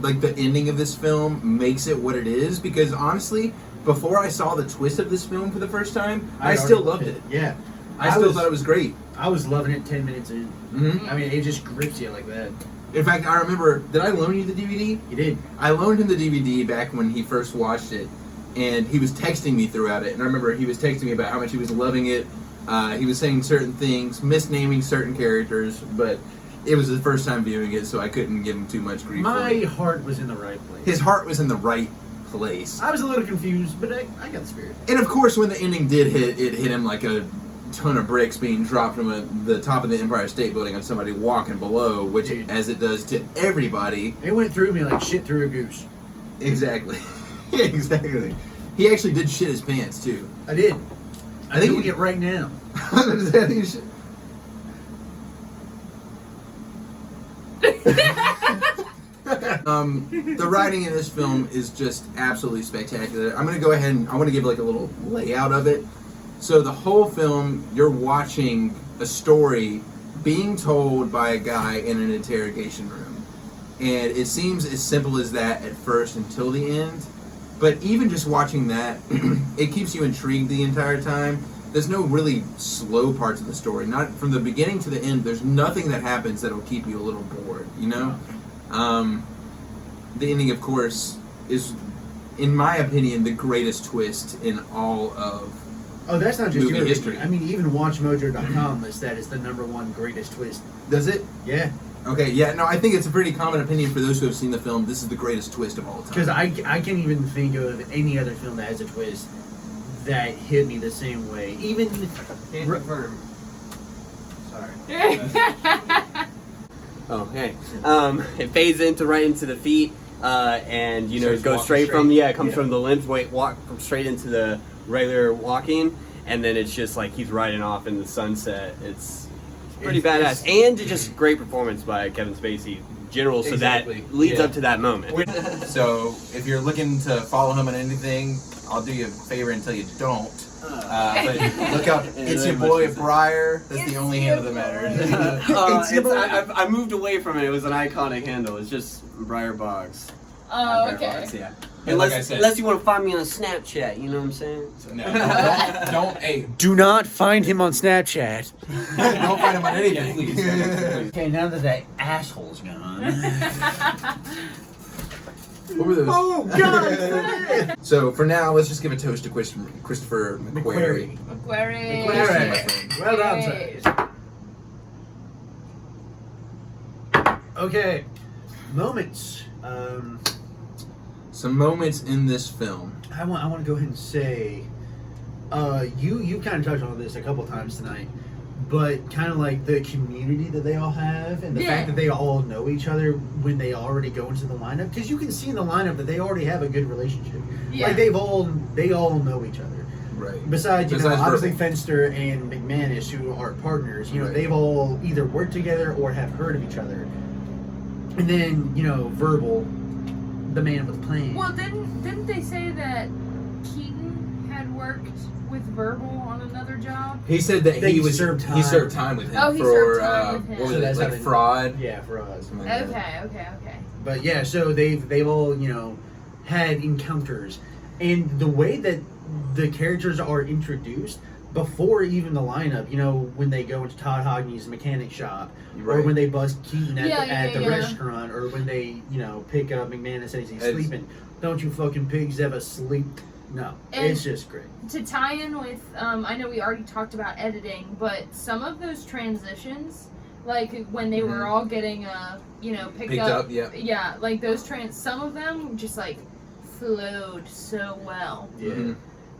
like the ending of this film, makes it what it is, because honestly, before I saw the twist of this film for the first time, I still loved it. Yeah. I still thought it was great. I was loving it 10 minutes in. Mm-hmm. I mean, it just grips you like that. In fact, I remember, did I loan you the DVD? You did. I loaned him the DVD back when he first watched it, and he was texting me throughout it. And I remember he was texting me about how much he was loving it. He was saying certain things, misnaming certain characters, but it was the first time viewing it, so I couldn't give him too much grief. for My it. heart was in the right place. His heart was in the right place. I was a little confused, but I got the spirit. And of course, when the ending did hit, it hit him like a ton of bricks being dropped from the top of the Empire State Building on somebody walking below, which, Dude. as it does to everybody. It went through me like shit through a goose. Exactly. Exactly. He actually did shit his pants, too. I did. I think doing it right now. The writing in this film is just absolutely spectacular. I'm going to go ahead and I want to give like a little layout of it. So the whole film, you're watching a story being told by a guy in an interrogation room. And it seems as simple as that at first until the end. But even just watching that, it keeps you intrigued the entire time. There's no really slow parts of the story. Not from the beginning to the end, there's nothing that happens that'll keep you a little bored, you know? The ending, of course, is, in my opinion, the greatest twist in all of Oh, that's not just movie your history. I mean, even WatchMojo.com lists that as the #1 greatest twist. Does it? Yeah. Okay, yeah, no, I think it's a pretty common opinion for those who have seen the film. This is the greatest twist of all time. Because I can't even think of any other film that has a twist that hit me the same way. Even... Can't confirm. Sorry. Oh, hey. It fades right into the feet, and you know, Starts it goes walking straight from it comes Yeah. from the limbs, walk from straight into the regular walking, and then it's just like he's riding off in the sunset. It's pretty badass, and just great performance by Kevin Spacey, general. So Exactly. that leads Yeah. up to that moment. So, if you're looking to follow him on anything, I'll do you a favor until you don't. But look out, it's your boy Briar. That's the only handle that matters. I moved away from it. It was an iconic handle. It's just Briar Boggs. Oh, Briar okay. Boggs, yeah. And like I Unless, said- unless you want to find me on Snapchat, you know what I'm saying? No, don't, hey, Do not find him on Snapchat. don't find him on anything, please. Okay, now that that asshole's gone. What were those? Oh, God! So for now, let's just give a toast to Christopher McQuarrie. McQuarrie. McQuarrie. Well done, sir. Okay. Moments. Some moments in this film. I want to go ahead and say, you kind of touched on this a couple times tonight, but kind of like the community that they all have, and the fact that they all know each other when they already go into the lineup, because you can see in the lineup that they already have a good relationship. Yeah. Like they all know each other. Right. Besides obviously Verbal. Fenster and McManus, who are partners, you know, Right. they've all either worked together or have heard of each other. And then, you know, Verbal, the man with the plan. Well, didn't they say that Keaton had worked with Verbal on another job? He said that They he served time. he served time with him Oh, he for served time with him. what was So it, that's like how they- fraud? Yeah, for us. Something like Okay, that. okay. But yeah, so they've all, you know, had encounters. And the way that the characters are introduced, before even the lineup, you know, when they go into Todd Hogney's mechanic shop, or Right. when they bust Keaton at the Yeah. restaurant, or when they, you know, pick up McManus as he's It's- sleeping. Don't you fucking pigs ever sleep? No, And- it's just great. To tie in with, I know we already talked about editing, but some of those transitions, like when they were all getting, picked up. Yeah, like those some of them just like flowed so well. Yeah. Mhm.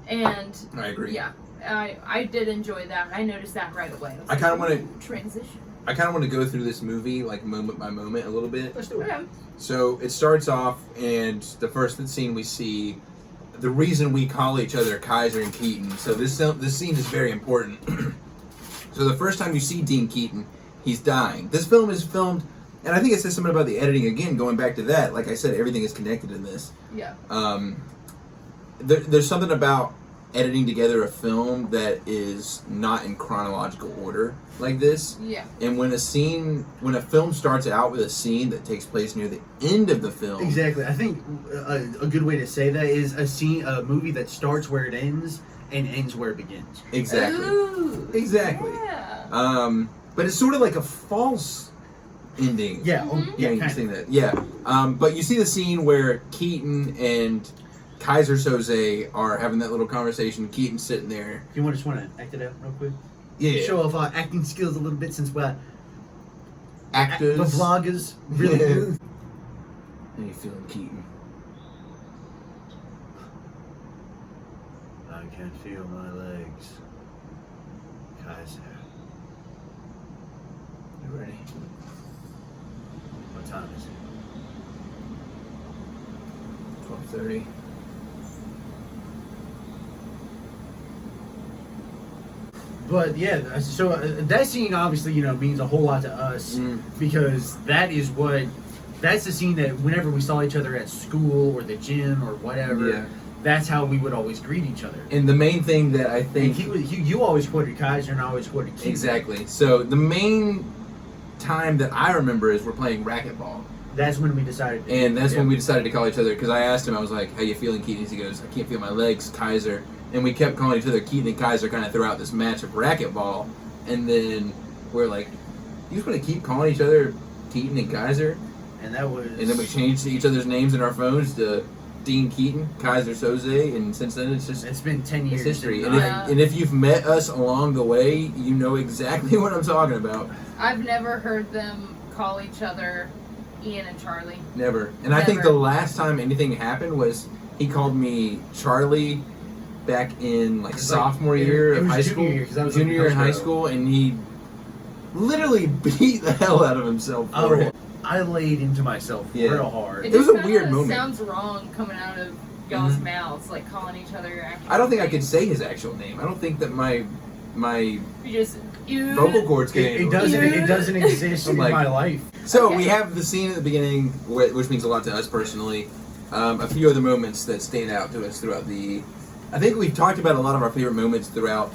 And I agree. yeah, I did enjoy that. I noticed that right away. I kind of want to. "Ooh, transition. I kind of want to go through this movie like moment by moment a little bit. Let's do it. Okay. So it starts off, and the first scene we see, the reason we call each other Kaiser and Keaton. So this scene is very important. So the first time you see Dean Keaton, he's dying. This film is filmed, and I think it says something about the editing again. Going back to that, like I said, everything is connected in this. Yeah. There's something about editing together a film that is not in chronological order like this. Yeah. And when a film starts out with a scene that takes place near the end of the film, Exactly. I think a good way to say that is a movie that starts where it ends and ends where it begins. exactly, Ooh, exactly. Yeah. But it's sort of like a false ending. Yeah. Mhm. Yeah, you kind see of. that. Yeah. But you see the scene where Keaton and Kaiser Soze are having that little conversation. Keaton's sitting there. You just want to act it out real quick? Yeah. Show off our acting skills a little bit since we're Actors. the vloggers. Really Yeah. good. How you feeling, Keaton? I can feel my legs. Kaiser. You ready? What time is it? 12:30. But yeah, so that scene obviously, means a whole lot to us because that's the scene that whenever we saw each other at school or the gym or whatever, Yeah. that's how we would always greet each other. And the main thing that I And think you always quoted Kaiser and I always quoted Keaton. exactly. So the main time that I remember is we're playing racquetball, That's when we decided. and that's when we decided to call each other because I asked him, I was like, "How you feeling, Keaton?" He goes, "I can't feel my legs, Kaiser." And we kept calling each other Keaton and Kaiser kind of throughout this match of racquetball, and then we're like, "You just want to keep calling each other Keaton and Kaiser?" And that was. And then we changed each other's names in our phones to Dean Keaton, Kaiser Soze, and since then it's just It's been 10 years. it's history. and And Yeah. if you've met us along the way, you know exactly what I'm talking about. I've never heard them call each other Ian and Charlie. Never. And I think Never. the last time anything happened was he called me Charlie back in like It's like- sophomore it- year it of was high junior school. year, 'cause I was Junior in year in high post row. school, and he literally beat the hell out of himself for it. I laid into myself Yeah. real hard. It was a just weird kinda moment. Sounds wrong coming out of y'all's Mhm. mouths, like calling each other your actual I don't think I name. could say his actual name. I don't think that my You just vocal cords can It handle it doesn't exist in Like- my life. So Okay. we have the scene at the beginning, which means a lot to us personally. A few other moments that stand out to us throughout the. I think we've talked about a lot of our favorite moments throughout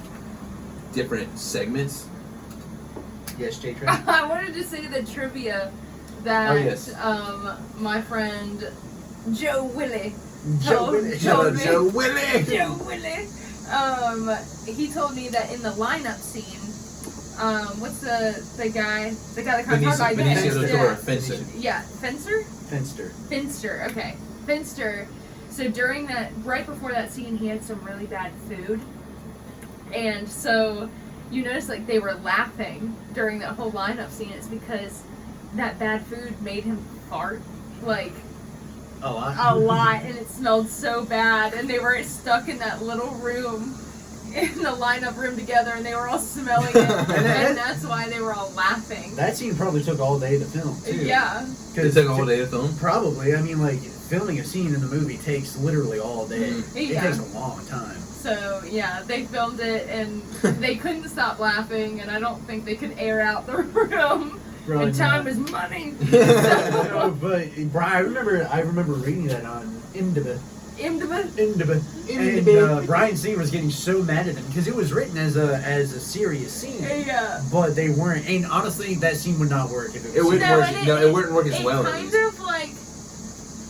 different segments. Yes, J Train. I wanted to say the trivia that Oh, yes. my friend Joe Willie Joe told Willie. told me. Joe Willie. Joe Willie. He told me that in the lineup scene, what's the guy that kind of talked Benicio del Toro, yeah. Fencer. Yeah, Fencer? Finster. Finster, okay. Finster. So during that, right before that scene, he had some really bad food. And so you notice like they were laughing during that whole lineup scene. It's because that bad food made him fart like A lot. a lot, and it smelled so bad. And they were stuck in that little room, in the lineup room together, and they were all smelling it. And that's why they were all laughing. That scene probably took all day to film too. Yeah. It took a whole day to film. Probably. I mean, like filming a scene in the movie takes literally all day. Mhm. It Yeah. takes a long time. So yeah, they filmed it and they couldn't stop laughing, and I don't think they could air out the room. Probably And time not. is money. No, but Brian, I remember reading that on IMDb. And Brian Singer was getting so mad at them because it was written as a serious scene, Yeah. but they weren't. And honestly, that scene would not work if it was. It wouldn't No, work. and No, it wouldn't work as it well. kind of like,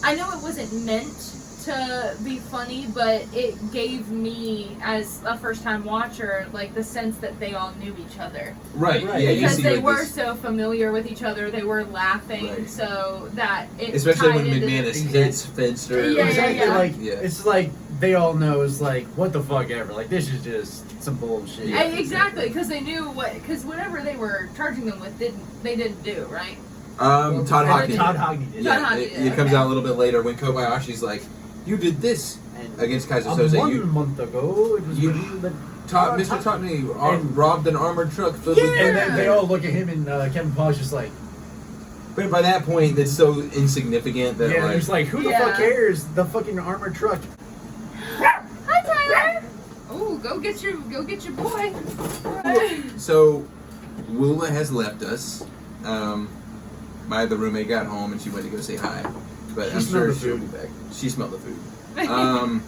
I know it wasn't meant to be funny, but it gave me, as a first-time watcher, like the sense that they all knew each other. Right. Right. Yeah. You Because see they like were this, so familiar with each other, they were laughing, Right. so that it especially when tied into- McManus hits Finster. Yeah, exactly. yeah. Like Yeah. it's like they all know is like what the fuck ever. Like this is just some bullshit. Yeah. Exactly, because they knew because whatever they were charging them with, they didn't do, right? Todd Hockney. Todd Hockney did. Todd Yeah, Hockney it did, comes okay. out a little bit later when Kobayashi's like, "You did this And against Kaiser Soze. one You, month ago, it was you- revealed that Mr. Totney And- robbed an armored truck filled with." And then they all look at him, and Kevin Paul's just like, But by that point, that's so insignificant that yeah, like, he's like, who the Yeah. fuck cares? The fucking armored truck. Hi, Tyler. Oh, go get your boy. So, Woola has left us. My other roommate got home and she went to go say hi, but She I'm smelled sure the she'll be food. back. She smelled the food.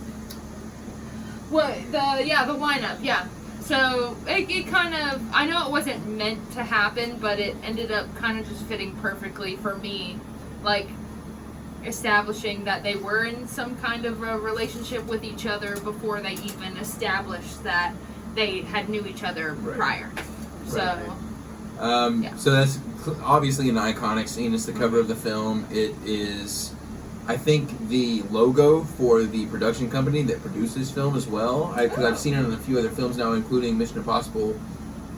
What the lineup, yeah. So it kind of, I know it wasn't meant to happen, but it ended up kind of just fitting perfectly for me, like establishing that they were in some kind of a relationship with each other before they even established that they had knew each other Right. prior. So Right. Yeah. So that's obviously an iconic scene. It's the cover of the film. It is, I think, the logo for the production company that produced this film as well. Because I've seen it on a few other films now, including Mission Impossible.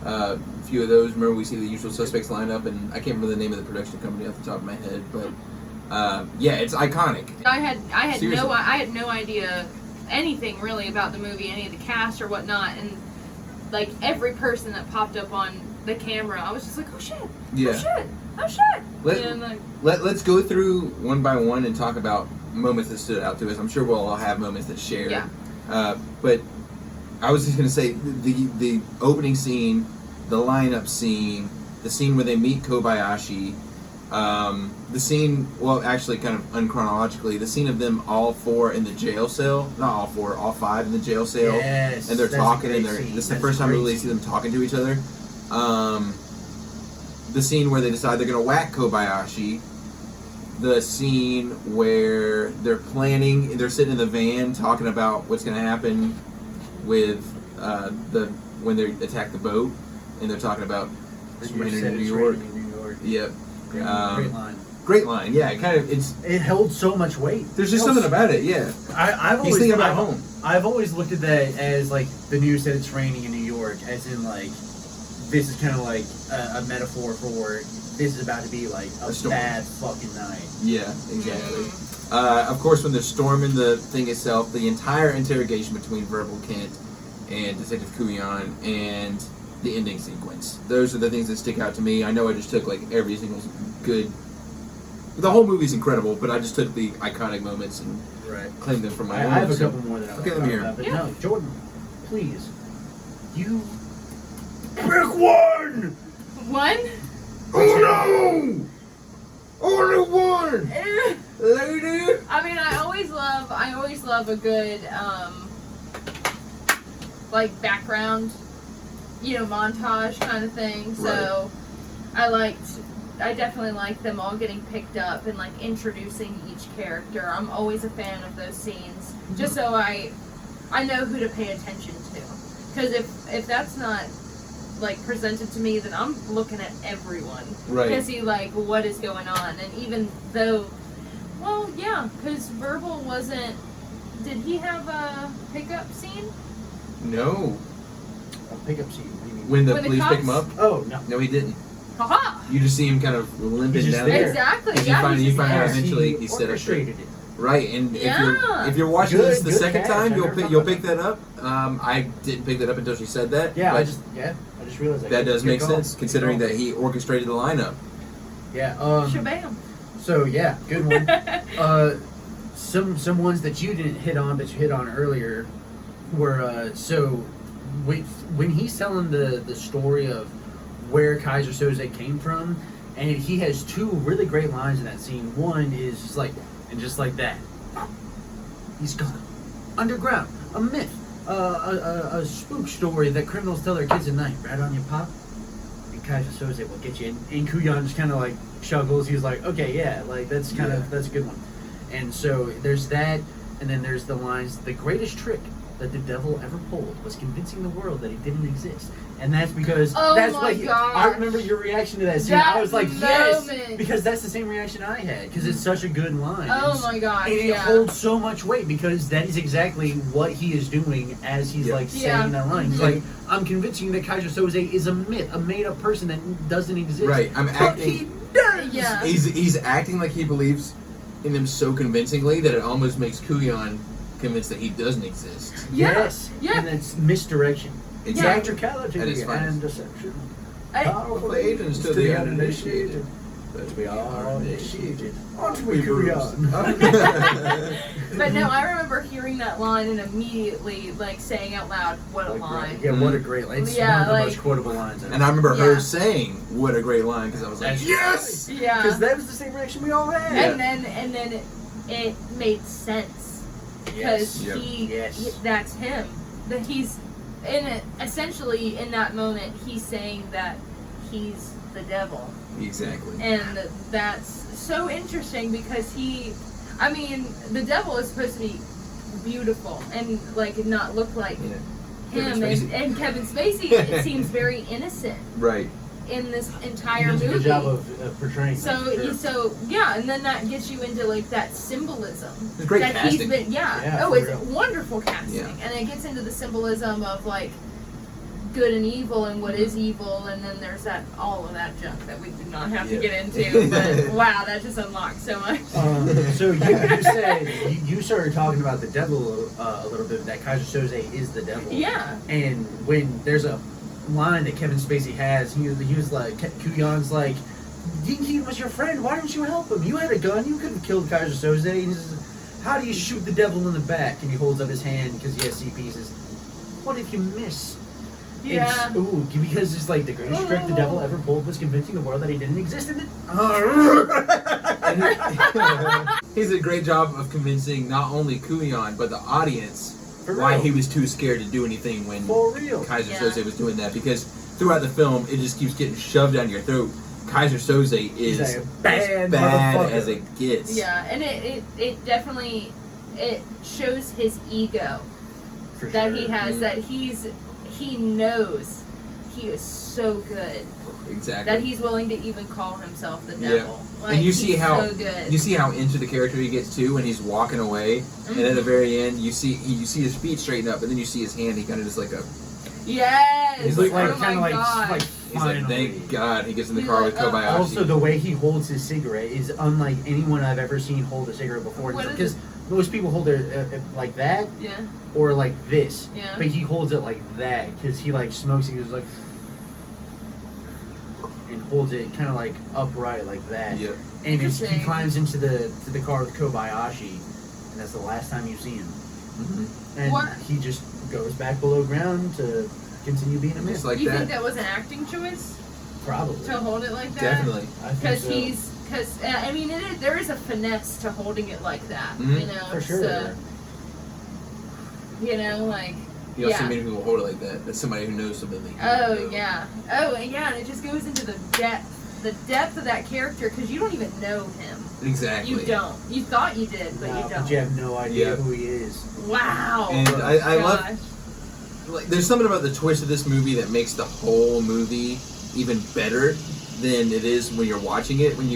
A few of those. Remember, we see the Usual Suspects lineup, and I can't remember the name of the production company off the top of my head, but yeah, it's iconic. I had Seriously. no idea anything really about the movie, any of the cast or whatnot, and like every person that popped up on the camera, I was just like, oh shit, Yeah. oh shit, oh shit. Let- and like, Let's go through one by one and talk about moments that stood out to us. I'm sure we'll all have moments that share. Yeah. But I was just going to say the opening scene, the lineup scene, the scene where they meet Kobayashi, the scene, well, actually kind of unchronologically, the scene of them all four in the jail cell, not all four, all five in the jail cell. Yes, And they're that's a talking great and they're, scene. this is the That's first a time we great really see them talking to each other. The scene where they decide they're going to whack Kobayashi. The scene where they're planning, they're sitting in the van talking about what's going to happen with when they attack the boat, and they're talking about it's You raining said in it's New York. raining in New York. Yep. Great, great line. Great line. Yeah, it kind of It held so much weight. there's just It held something about it. Yeah. I've He's always thinking about home. I've always looked at that as like the news said it's raining in New York, as in like this is kind of like a metaphor for this is about to be like a storm. bad fucking night. Yeah, exactly. Of course, when they're storming the thing itself, the entire interrogation between Verbal Kent and Detective Kuyan and the ending sequence. Those are the things that stick out to me. I know I just took like every single good. The whole movie's incredible, but I just took the iconic moments and Right. claimed them for my I own. have a so- couple more that I Okay, want let me to hear. talk about, but Yeah. no, Jordan, please, you pick one. one. Oh no! Only one, Eh. lady. I mean, I always love a good like background, montage kind of thing. So I definitely like them all getting picked up and like introducing each character. I'm always a fan of those scenes, just so I know who to pay attention to. Because if that's not like presented to me, then I'm looking at everyone Right. to see like what is going on. And even though, well, yeah, because Verbal wasn't. Did he have a pickup scene? No. A pickup scene. What do you mean? When the When the police pick him up? cops- Oh no. No, he didn't. Haha! You just see him kind of limping He's just down there. there. Exactly. And Yeah, you find he's just out there. eventually he set up orchestrated it. right. And Yeah. if you're watching Good- this the good second catch. time, I you'll never pick thought you'll about pick that up. I didn't pick that up until she said that. Yeah, but I just realized that does Good make call. sense Good considering call. that he orchestrated the lineup. Yeah. Shabam. So yeah, good one. Some ones that you didn't hit on, but you hit on earlier, were so when he's telling the story of where Kaiser Soze came from, and he has two really great lines in that scene. One is just like, and just like that, he's gone underground, a myth, a spook story that criminals tell their kids at night. Right on your pop. And Kaiser Soze will get you. And Kuyan just kind of like chuckles. He's like, okay, yeah, like that's kind of that's a good one. And so there's that. And then there's the lines, the greatest trick that the devil ever pulled was convincing the world that he didn't exist. And that's because that's my what gosh. I remember your reaction to that scene. That I was like, moment. yes, because that's the same reaction I had. Because it's such a good line. Oh my gosh! And it Yeah. holds so much weight because that is exactly what he is doing as he's like saying that line. He's Mhm. like, I'm convincing you that Kaiser Soze is a myth, a made-up person that doesn't exist. Right, I'm But acting. he does. Yeah. He's acting like he believes in them so convincingly that it almost makes Kuyan convinced that he doesn't exist. Yes. Yeah. And it's misdirection. It's Yeah. Theatricality At its finest. and deception. I- Powerful agents to the uninitiated. But we are initiated. Aren't We we, Kuyan? But no, I remember hearing that line and immediately like saying out loud, "What a line!" Yeah, what a great line. It's Yeah, one of the like- most quotable lines ever. And I remember her Yeah. saying, "What a great line," because I was like, That's "Yes!" Yeah. Because that was the same reaction we all had. Yeah. And then it made sense because Yep. that's him. That he's in it essentially in that moment. He's saying that he's the devil. Exactly. And that's so interesting because the devil is supposed to be beautiful and like not look like Yeah. him. Kevin Spacey. And Kevin Spacey, it seems very innocent Right. in this He entire does a movie. good job of portraying So, that. so yeah, and then that gets you into like that symbolism. It's great that casting. he's been, Yeah, oh, for it's real. wonderful casting, Yeah. and it gets into the symbolism of like good and evil and what Mm-hmm. is evil, and then there's that all of that junk that we do not have to Yeah. get into. But wow, that just unlocked so much. So you said you started talking about the devil a little bit. That Kaiser Soze is the devil. Yeah, And when there's a line that Kevin Spacey has, he was like, Kuyan's like, he was your friend. Why didn't you help him? You had a gun. You could have killed Kaiser Soze. And he says, how do you shoot the devil in the back? And he holds up his hand because he has CP. He says, what if you miss? yeah. It's, because it's like the greatest trick the devil ever pulled was convincing the world that he didn't exist. And He did a great job of convincing not only Kuyan but the audience For why real. he was too scared to do anything when For real. Kaiser Yeah. Soze was doing that, because throughout the film it just keeps getting shoved down your throat. Kaiser Soze is He's a bad as bad motherfucker. as it gets. Yeah, and it definitely it shows his ego For that sure. he has. Mhm. That he knows he is so good Exactly. that he's willing to even call himself the Yeah. devil. Like, And you see he's how so good. you see how into the character he gets too when he's walking away, and at the very end you see his feet straighten up, and then you see his hand. He kind of just like a Yes. He's Like, oh my kind of like, god. like he's like, finally. thank God. He gets in the He's car like, with Kobayashi. Also, the way he holds his cigarette is unlike anyone I've ever seen hold a cigarette before. What is Because most people hold it like that Yeah. or like this, Yeah. but he holds it like that because he like smokes. He goes like and holds it kind of like upright like that. Yep. And he Interesting. climbs into the car with Kobayashi, and that's the last time you see him. Mhm. And What? he just goes back below ground to continue being a myth. Just like You that. think that was an acting choice Probably. to hold it like that? Definitely. I think Because so. I mean, there is a finesse to holding it like that. Mhm. You know, For it's, sure. You know, like. You don't see Yeah. many people hold it like that. That's somebody who knows something. That you Oh don't know. yeah. Oh and yeah, and it just goes into the depth of that character because you don't even know him. Exactly. You don't. You thought you did, but No, you don't. but you have no idea Yeah. who he is. Wow. And I love. Gosh. Like, there's something about the twist of this movie that makes the whole movie even better than it is when you're watching it. When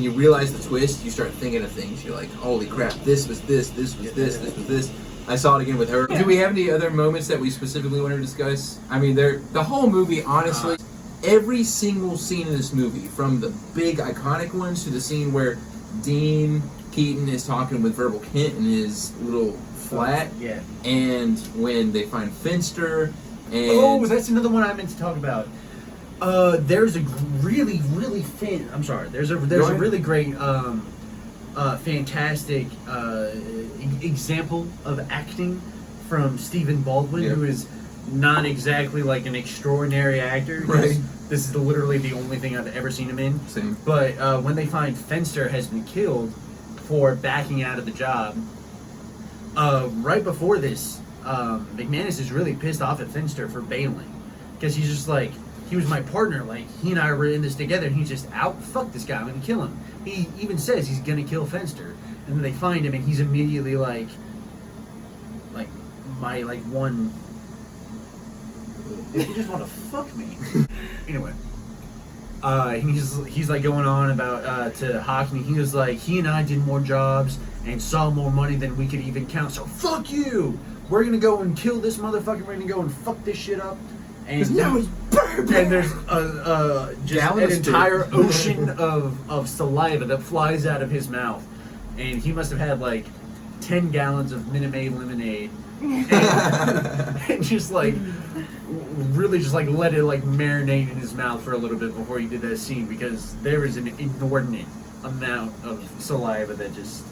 you realize the twist, you start thinking of things. You're like, holy crap, this was this was this was this. I saw it again with her. Yeah. Do we have any other moments that we specifically want to discuss? I mean, the whole movie, honestly, every single scene in this movie, from the big iconic ones to the scene where Dean Keaton is talking with Verbal Kent in his little flat, Yeah. and when they find Finster, and Oh, that's another one I meant to talk about. There's a really, really There's a ahead. really great, fantastic example of acting from Stephen Baldwin, Yeah. who is not exactly like an extraordinary actor. 'Cause Right. This is literally the only thing I've ever seen him in. Same. But when they find Fenster has been killed for backing out of the job, right before this, McManus is really pissed off at Finster for bailing. Because he's just like, he was my partner, like, he and I were in this together, and he's just out, fuck this guy, I'm gonna kill him. He even says he's gonna kill Finster. And then they find him, and he's immediately like, my like one. If you just want to fuck me. Anyway. He's like going on about to Hockney. He was like, he and I did more jobs and saw more money than we could even count. So fuck you. We're gonna go and kill this motherfucker. We're gonna go and fuck this shit up. And now it's and there's just an entire ocean of saliva that flies out of his mouth, and he must have had like 10 gallons of Minute Maid lemonade, and just like. Really just like let it like marinate in his mouth for a little bit before he did that scene, because there is an inordinate amount of saliva that just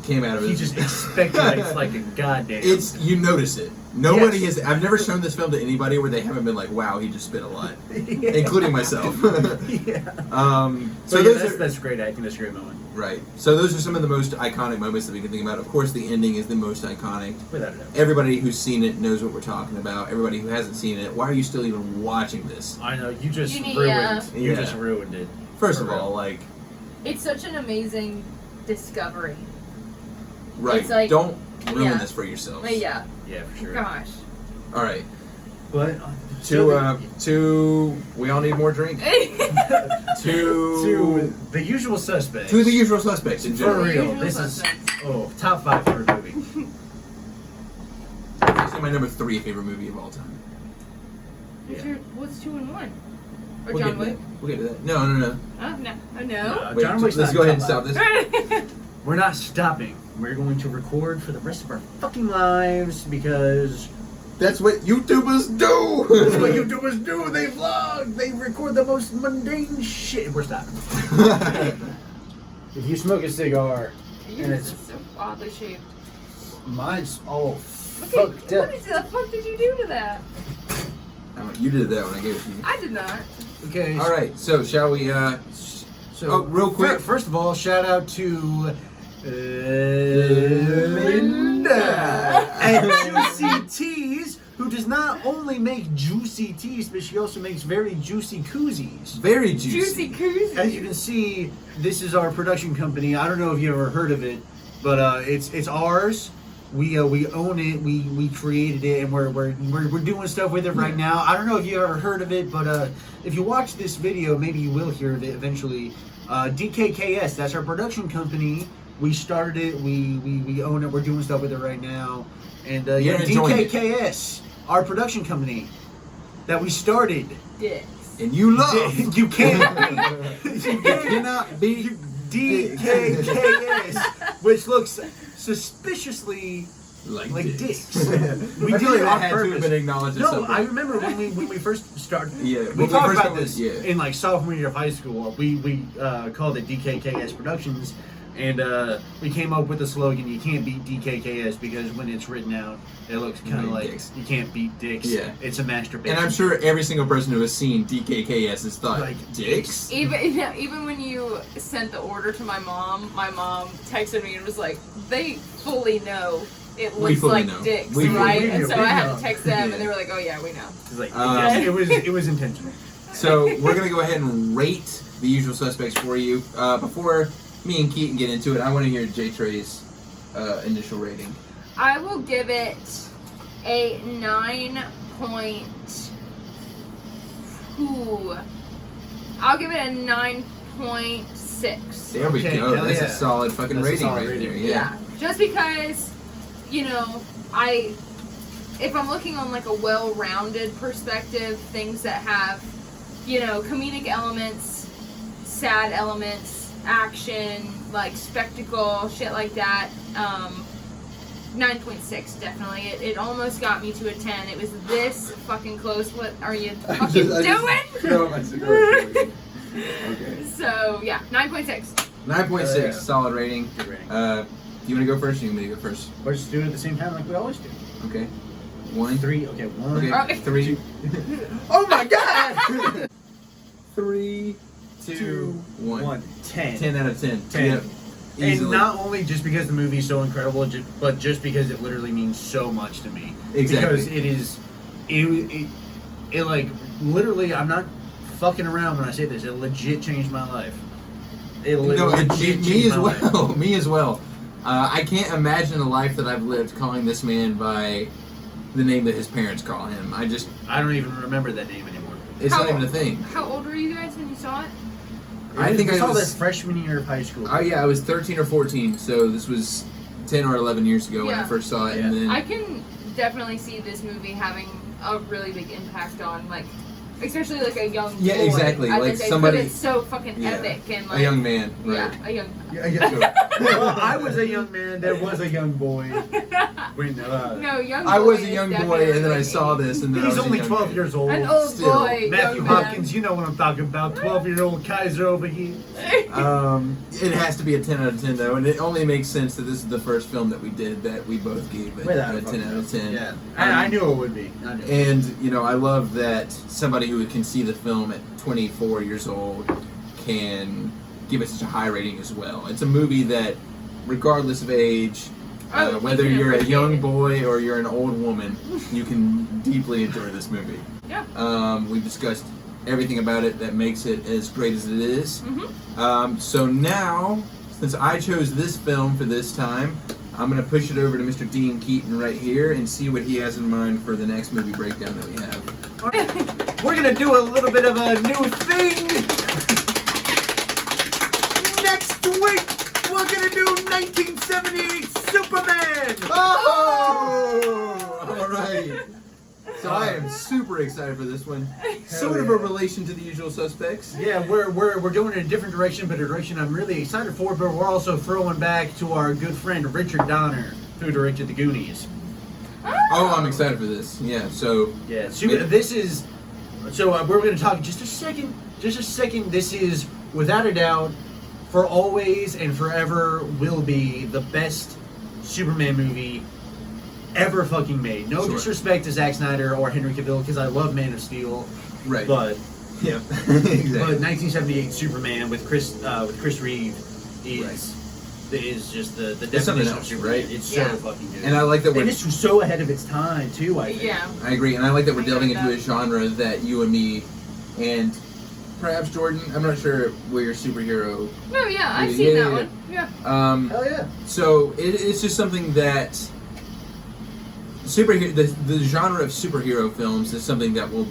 came out of he his. just expectorates like a goddamn. You notice it. Nobody has. I've never shown this film to anybody where they haven't been like, "Wow, he just spit a lot," Yeah. including myself. Yeah. So yeah, those that's great acting. That's a great moment. right. So those are some of the most iconic moments that we can think about. Of course, the ending is the most iconic. Without a doubt. Everybody who's seen it knows what we're talking about. Everybody who hasn't seen it, why are you still even watching this? I know you just You need- ruined. yeah. You Yeah. just ruined it. First of For real. all, like, It's such an amazing discovery. right? It's like- don't ruin yeah. this for yourselves. But yeah, Yeah, for sure. gosh. All right. But To we all need more drink. to the usual suspects. To the usual suspects in For general. real, Usual this is Suspects. top 5 favorite movie. It's my number 3 favorite movie of all time. What's 2 and 1? Or We'll John get to Wick? that. We'll get to that. No. Oh no! Oh no! Wait, John Wick's let's not go ahead and top stop five. this. We're not stopping. We're going to record for the rest of our fucking lives because That's what YouTubers do. that's what YouTubers do. They vlog. They record the most mundane shit. We're stopping. If you smoke a cigar and Yours it's is so oddly shaped. mine's all Look fucked at, up. what the fuck did you do to that? You did that when I gave it to you. I did not. Okay. All right. So shall we? So real quick. First of all, shout out to Linda at Juicy Teas, who does not only make juicy teas, but she also makes very juicy koozies. Very juicy. Juicy Cruise. As you can see, this is our production company. I don't know if you ever heard of it, but it's ours. We own it. We created it, and we're doing stuff with it right now. I don't know if you ever heard of it, but if you watch this video, maybe you will hear of it eventually. D.K.K.S. That's our production company. We started it. We own it. We're doing stuff with it right now. And You're enjoying it. D.K.K.S. Our production company that we started. Dicks. And you love. You can't be. You cannot be. D.K.K.S. which looks suspiciously Like dicks. We We feel did like it that on had to have purpose. been acknowledged at No, some I point. remember when we first started. Yeah, we when we talked first about started, this yeah. in like sophomore year of high school. We called it D.K.K.S. Productions, and we came up with the slogan: "You can't beat D.K.K.S." because when it's written out, it looks kind of Right, like dicks. you can't beat dicks. Yeah. It's a masturbation. And I'm sure every single person who has seen D.K.K.S. has thought, Like, dicks? Even when you sent the order to my mom texted me and was like, they fully know it We looks fully like know. dicks, We fully right? know. And so We I had know. to text them, Yeah. and they were like, oh yeah, we know. It's like, Um, it was intentional. So we're going to go ahead and rate the usual suspects for you. Before me and Keaton get into it, I want to hear J. Trey's initial rating. I will give it a 9.2. I'll give it a 9.6. There we Okay, go. hell That's yeah. a solid fucking That's a rating solid right rating. there. Yeah. Yeah. Just because, if I'm looking on like a well-rounded perspective, things that have, comedic elements, sad elements, action, like spectacle, shit like that, 9.6 definitely. It almost got me to a 10. It was this fucking close. What are you fucking doing? Okay. So yeah, 9.6. 9.6, Yeah. solid rating. Good rating. Do you want to go first or you want me to go first? We're just doing it at the same time like we always do. Okay. 1. 3. Okay, 1. Okay. Okay. 3. Oh my god! 3, 2, 1. 10. 10 out of 10. 10. Yep. And Easily. not only just because the movie is so incredible, but just because it literally means so much to me. Exactly. Because it like, literally, I'm not fucking around when I say this. It legit changed my life. It No, legit me changed as my life. well. Me as well. I can't imagine the life that I've lived calling this man by the name that his parents call him. I don't even remember that name anymore. It's not even a thing. How old were you guys when you saw it? I think I saw was that freshman year of high school. Oh yeah, I was 13 or 14, so this was 10 or 11 years ago when I Yeah. first saw it, and then I can definitely see this movie having a really big impact on, like, especially like a young Yeah, boy exactly, at like this age, somebody- but it's so fucking yeah, epic and like a young man, right? Yeah, a young. Well, I was a young man. There was a young boy. When, No, young. I boy was a is young boy, and then I definitely saw this, and then I he's was only a young 12 man. years old. an old Still. boy. Matthew young man. Hopkins, you know what I'm talking about. 12-year-old Kaiser over here. It has to be a 10 out of 10 though, and it only makes sense that this is the first film that we did that we both gave it Without a a 10 out of 10. Yeah, I knew it would be. I knew. And you know, I love that somebody who can see the film at 24 years old can give it such a high rating as well. It's a movie that, regardless of age, whether you can you're a appreciate young it. boy or you're an old woman, you can deeply enjoy this movie. Yeah. We've discussed everything about it that makes it as great as it is. Mhm. So now, since I chose this film for this time, I'm going to push it over to Mr. Dean Keaton right here and see what he has in mind for the next movie breakdown that we have. We're gonna do a little bit of a new thing. Next week, we're gonna do 1978 Superman. Oh! All right. So I am super excited for this one. Sort of a relation to The Usual Suspects. Yeah, we're going in a different direction, but a direction I'm really excited for. But we're also throwing back to our good friend Richard Donner, who directed The Goonies. Oh, I'm excited for this. Yeah. So Yeah, this is. So we're going to talk just a second. This is without a doubt, for always and forever, will be the best Superman movie ever fucking made. No Sure. disrespect to Zack Snyder or Henry Cavill, because I love Man of Steel, right. but yeah. Exactly. but 1978 Superman with Chris Reeve is just the It's something definition of else, Superman. right? It's Yeah. so fucking good. And I like that we're. And it's so ahead of its time too. I think. Yeah. I agree, and I like that we're I delving like into a that. genre that you and me, and perhaps Jordan. I'm not sure where your superhero. No, yeah, I've Yeah, seen yeah, that yeah. one. Yeah. Hell yeah. So it's just something that superhero the genre of superhero films is something that will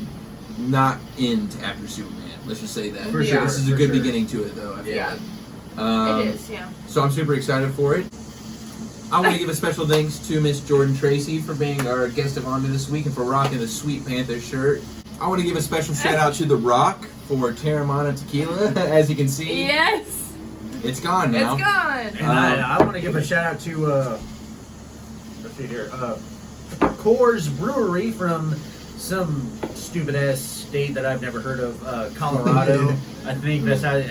not end after Superman. Let's just say that. For sure, This is a for good sure. beginning to it, though. I feel Yeah. like. It is. Yeah. So I'm super excited for it. I want to give a special thanks to Miss Jordyn Tracy for being our guest of honor this week and for rocking the Sweet Panther shirt. I want to give a special shout out to The Rock for Terramana Tequila. As you can see, Yes. it's gone now. It's gone. And I want to give a shout out to let's see here, Coors Brewery from some stupid ass state that I've never heard of, Colorado. I think that's how.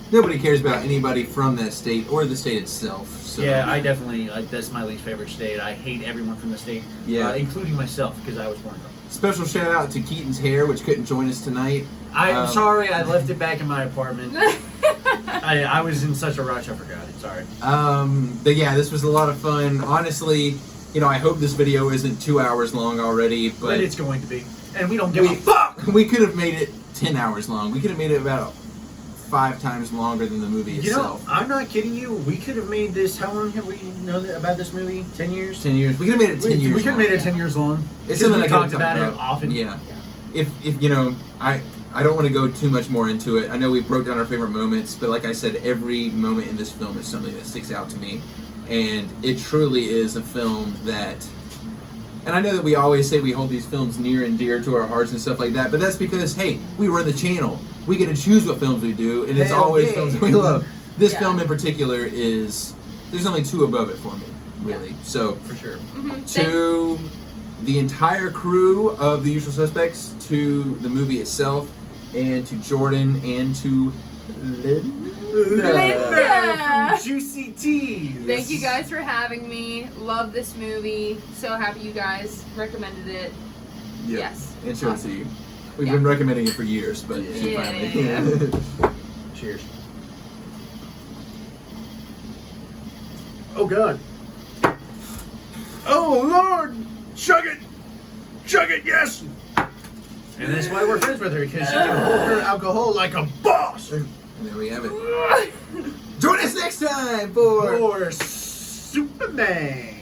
Nobody cares about anybody from that state or the state itself. So. Yeah, I definitely. That's my least favorite state. I hate everyone from the state, Yeah. including myself, because I was born there. Special shout out to Keaton's Hair, which couldn't join us tonight. I'm sorry, I left it back in my apartment. I was in such a rush, I forgot it. Sorry. But yeah, this was a lot of fun. Honestly, you know, I hope this video isn't 2 hours long already, But it's going to be, and we don't give a fuck. we could have made it 10 hours long. We could have made it about 5 times longer than the movie You know, itself. I'm not kidding you. We could have made this. How long have we known about this movie? 10 years. 10 years. We could have made it 10 years. We could have long. made it 10 years long. It's Because something we I talked could've about talked it often. Yeah. If you know, I don't want to go too much more into it. I know we broke down our favorite moments, but like I said, every moment in this film is something that sticks out to me, and it truly is a film that. And I know that we always say we hold these films near and dear to our hearts and stuff like that, but that's because, hey, we run the channel. We get to choose what films we do, and it's Hell always yeah. films that we love. This Yeah. film in particular is, there's only 2 above it for me, really. So, For sure. to the entire crew of The Usual Suspects, to the movie itself, and to Jordan, and to Linda. From Juicy Tea. Thank you guys for having me. Love this movie. So happy you guys recommended it. Yep. Yes. And show it to you. We've Yeah. been recommending it for years, but she Yeah, finally. yeah, Cheers. Oh God. Oh Lord! Chug it! Chug it, yes! And that's why we're friends with her, because she can hold her alcohol like a boss! And there we have it. Join us next time for For Superman!